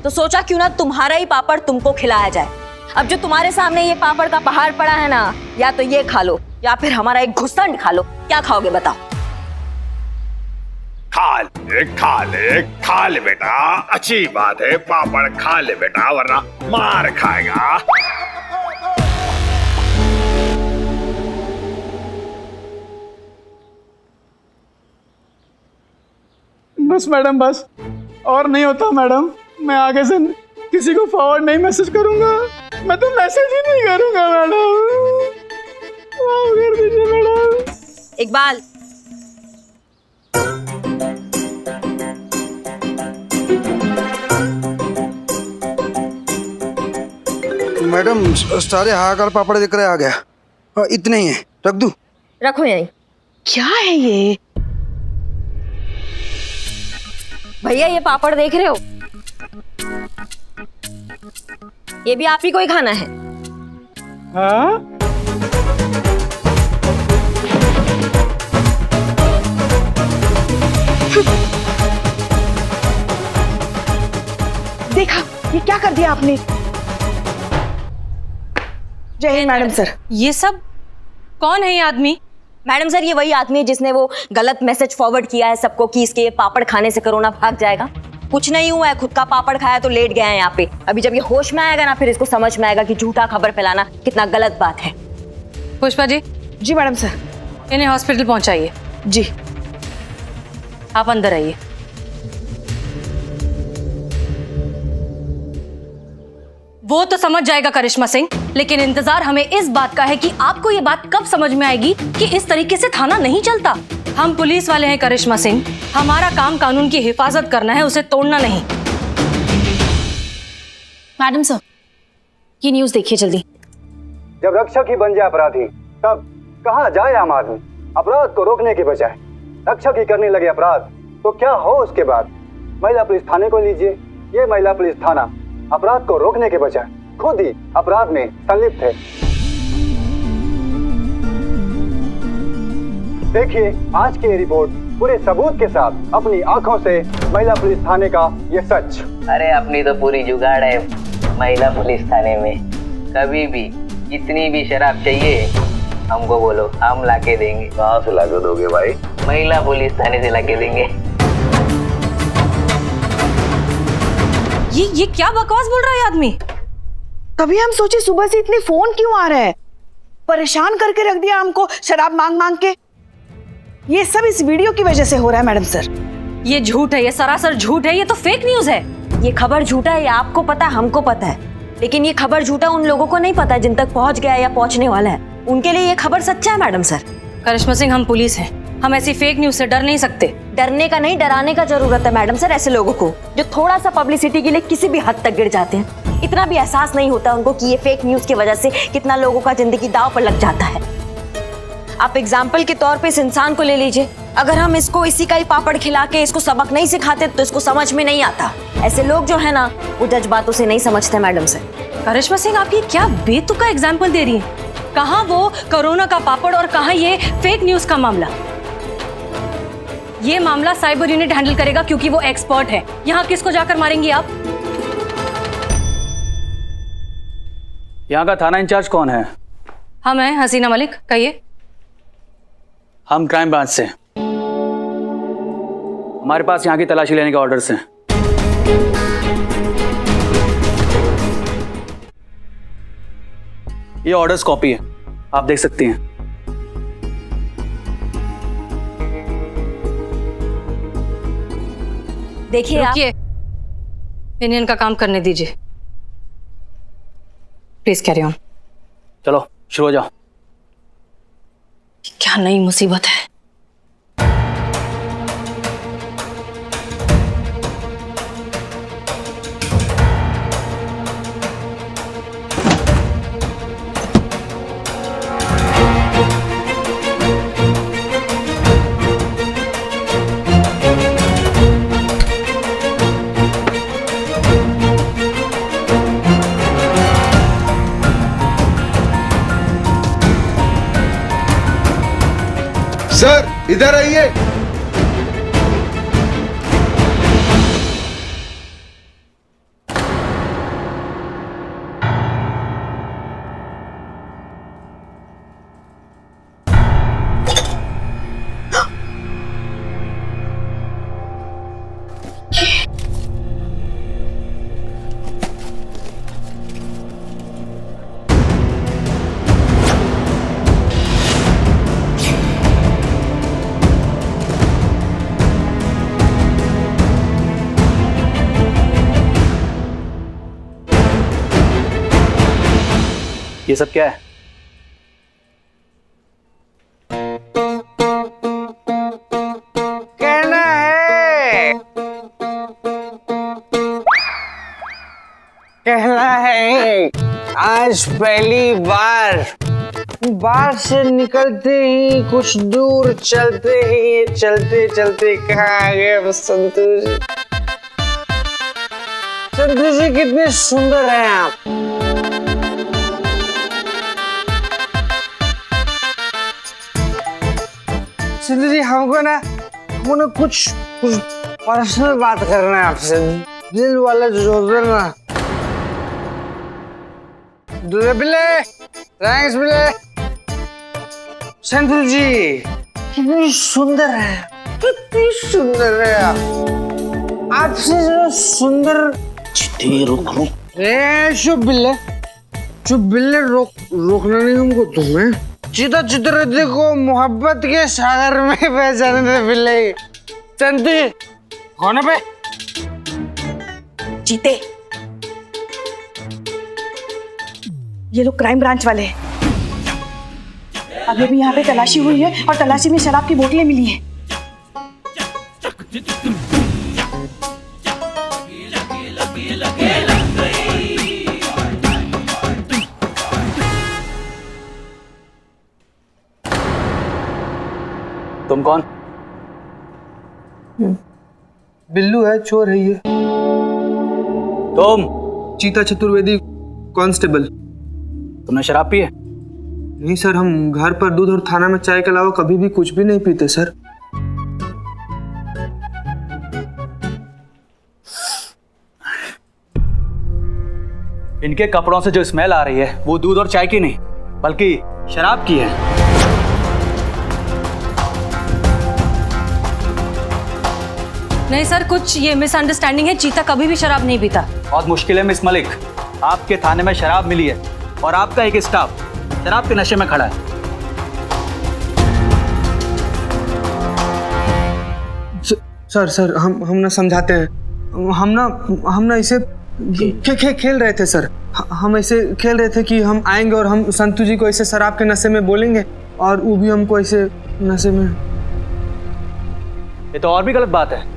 Speaker 3: तो सोचा क्यों ना तुम्हारा ही पापड़ तुमको खिलाया जाए। अब जो तुम्हारे सामने ये पापड़ का पहाड़ पड़ा है ना, या तो ये खा लो या फिर हमारा एक घुसंड खा लो। क्या खाओगे बताओ?
Speaker 15: खा ले बेटा, अच्छी बात है, पापड़ खा ले बेटा, वरना मार खाएगा।
Speaker 12: बस मैडम बस, और नहीं होता मैडम। मैं आगे से किसी को फॉरवर्ड नहीं मैसेज करूंगा, मैं तो मैसेज ही नहीं करूंगा मैडम। माफ कर दीजिए मैडम।
Speaker 3: इकबाल,
Speaker 18: मैडम सारे हाहाकार पापड़ दिख रहे आ गया। हाँ, इतने ही है, रख दूं?
Speaker 3: रखो यहीं।
Speaker 14: क्या है ये?
Speaker 3: भैया ये पापड़ देख रहे हो, ये भी आप ही को ही खाना है।
Speaker 12: हाँ?
Speaker 14: देखा ये क्या कर दिया आपने? जय हिंद मैडम सर।
Speaker 4: ये सब कौन है ये आदमी?
Speaker 3: मैडम सर, ये वही आदमी है जिसने वो गलत मैसेज फॉरवर्ड किया है सबको कि इसके पापड़ खाने से कोरोना भाग जाएगा। कुछ नहीं हुआ है, खुद का पापड़ खाया तो लेट गया है यहाँ पे। अभी जब ये होश में आएगा ना, फिर इसको समझ में आएगा कि झूठा खबर फैलाना कितना गलत बात है।
Speaker 4: पुष्पा जी।
Speaker 14: जी मैडम सर।
Speaker 4: इन्हें हॉस्पिटल पहुंचाइए।
Speaker 14: जी।
Speaker 4: आप अंदर आइए। वो तो समझ जाएगा करिश्मा सिंह, लेकिन इंतजार हमें इस बात का है कि आपको ये बात कब समझ में आएगी कि इस तरीके से थाना नहीं चलता। हम पुलिस वाले हैं करिश्मा सिंह, हमारा काम कानून की हिफाजत करना है, उसे तोड़ना नहीं।
Speaker 1: मैडम सर, ये न्यूज़ देखिए जल्दी।
Speaker 15: जब रक्षक ही बन जाए अपराधी, तब कहाँ जाए आम आदमी? अपराध को रोकने के बजाय रक्षक ही करने लगे अपराध, तो क्या हो उसके बाद? महिला पुलिस थाने को लीजिए, ये महिला पुलिस थाना अपराध को रोकने के बजाय खुद ही अपराध में संलिप्त है। देखिए आज की रिपोर्ट पूरे सबूत के साथ अपनी आंखों से महिला पुलिस थाने का ये सच।
Speaker 5: अरे अपनी तो पूरी जुगाड़ है महिला पुलिस थाने में। कभी भी जितनी भी शराब चाहिए हमको बोलो, हम लाके देंगे।
Speaker 15: कहाँ से लाके दोगे भाई?
Speaker 5: महिला पुलिस थाने से लाके देंगे।
Speaker 4: ये क्या बकवास बोल रहा है आदमी?
Speaker 14: तभी हम सोचे सुबह से इतने फोन क्यों आ रहे हैं, परेशान करके रख दिया हमको शराब मांग मांग के। ये सब इस वीडियो की वजह से हो रहा है मैडम सर।
Speaker 4: ये झूठ है, ये सरासर झूठ है, ये तो फेक न्यूज है।
Speaker 3: ये खबर झूठा है, ये आपको पता है, हमको पता है, लेकिन ये खबर झूठा उन लोगों को नहीं पता जिन तक पहुंच गया या पहुंचने वाला है। उनके लिए ये खबर सच्चा है मैडम सर।
Speaker 4: करिश्मा सिंह, हम पुलिस हैं, हम ऐसी फेक न्यूज से डर नहीं सकते।
Speaker 3: डरने का नहीं, डराने का जरूरत है मैडम सर ऐसे लोगों को जो थोड़ा सा पब्लिसिटी के लिए किसी भी हद तक गिर जाते हैं। इतना भी एहसास नहीं होता उनको कि ये फेक न्यूज की वजह से कितना लोगों का जिंदगी दांव पर लग जाता है। आप एग्जाम्पल के तौर पे इस इंसान को ले लीजिए, अगर हम इसको इसी का ही पापड़ खिला के इसको सबक नहीं सिखाते तो इसको समझ में नहीं आता। ऐसे लोग जो है ना वो जज्बातों से नहीं समझते मैडम से।
Speaker 4: करिश्मा सिंह, आप ये क्या बेतुका एग्जाम्पल दे रही हैं? कहाँ वो कोरोना का पापड़ और कहाँ ये फेक न्यूज का मामला? ये मामला साइबर यूनिट हैंडल करेगा क्योंकि वो एक्सपर्ट है। यहाँ किसको जाकर मारेंगी आप?
Speaker 17: यहाँ का थाना इंचार्ज कौन है?
Speaker 4: हम हैं हसीना मलिक, कहिए।
Speaker 17: हम क्राइम ब्रांच से, हमारे पास यहाँ की तलाशी लेने के ऑर्डर्स हैं। ये ऑर्डर्स कॉपी है, आप देख सकती हैं।
Speaker 3: देखिए
Speaker 4: रुकिए, इन्हें इनका काम करने दीजिए। Please carry on.
Speaker 17: चलो शुरू हो जाओ।
Speaker 4: क्या नई मुसीबत है।
Speaker 12: सर इधर आइए।
Speaker 17: ये सब क्या है?
Speaker 5: कहना है, कहना है आज पहली बार से निकलते ही कुछ दूर चलते ही चलते चलते कहाँ आ गए संतू जी। संतू जी कितने सुंदर हैं आप। संतू जी हमको ना कुछ पर्सनल बात करना है आपसे, दिल वाला जो है ना। बिले थैंक्स बिले। संतू जी कितनी सुंदर है, कितनी सुंदर है आपसे जो सुंदर। चुप बिल्ले रोकना नहीं हमको तुम्हें। चिता चित्ररथी को मोहब्बत के सागर में पहचाने दे बिल्ले। संतू जी कौन पे
Speaker 14: जीते, ये लोग क्राइम ब्रांच वाले हैं। अभी भी यहाँ पे तलाशी हुई है और तलाशी में शराब की बोतलें मिली हैं।
Speaker 17: तुम कौन?
Speaker 18: बिल्लू है, चोर है ये।
Speaker 17: तुम?
Speaker 18: चीता चतुर्वेदी कांस्टेबल।
Speaker 17: तुमने शराब पी है?
Speaker 18: नहीं सर, हम घर पर दूध और थाना में चाय के अलावा कभी भी कुछ भी नहीं पीते सर।
Speaker 17: इनके कपड़ों से जो स्मेल आ रही है वो दूध और चाय की नहीं बल्कि शराब की है।
Speaker 4: नहीं सर, कुछ ये मिसअंडरस्टैंडिंग है। चीता कभी भी शराब नहीं पीता।
Speaker 17: बहुत मुश्किल है मिस मलिक, आपके थाने में शराब मिली है और आपका एक स्टाफ शराब के नशे में खड़ा है।
Speaker 18: सर हम ना समझाते हैं। हम ना इसे खेल रहे थे सर। हम ऐसे खेल रहे थे कि हम आएंगे और हम संतू जी को ऐसे शराब के नशे में बोलेंगे और वो भी हमको ऐसे नशे में।
Speaker 17: ये तो और भी गलत बात है।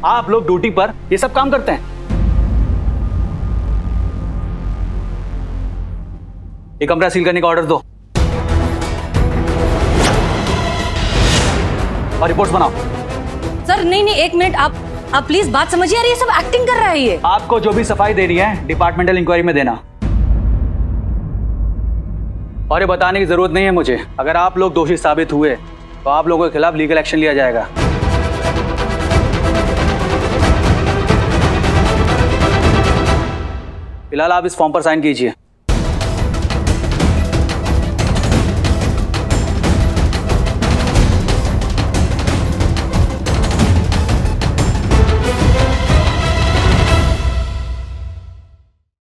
Speaker 17: आप लोग ड्यूटी पर ये सब काम करते हैं। ये कमरा सील करने का ऑर्डर दो और रिपोर्ट्स बनाओ।
Speaker 4: सर नहीं, एक मिनट, आप प्लीज बात समझिए यार, ये सब एक्टिंग कर रहा है ये।
Speaker 17: आपको जो भी सफाई देनी है डिपार्टमेंटल इंक्वायरी में देना, और ये बताने की जरूरत नहीं है मुझे, अगर आप लोग दोषी साबित हुए तो आप लोगों के खिलाफ लीगल एक्शन लिया जाएगा। फिलहाल आप इस फॉर्म पर साइन कीजिए।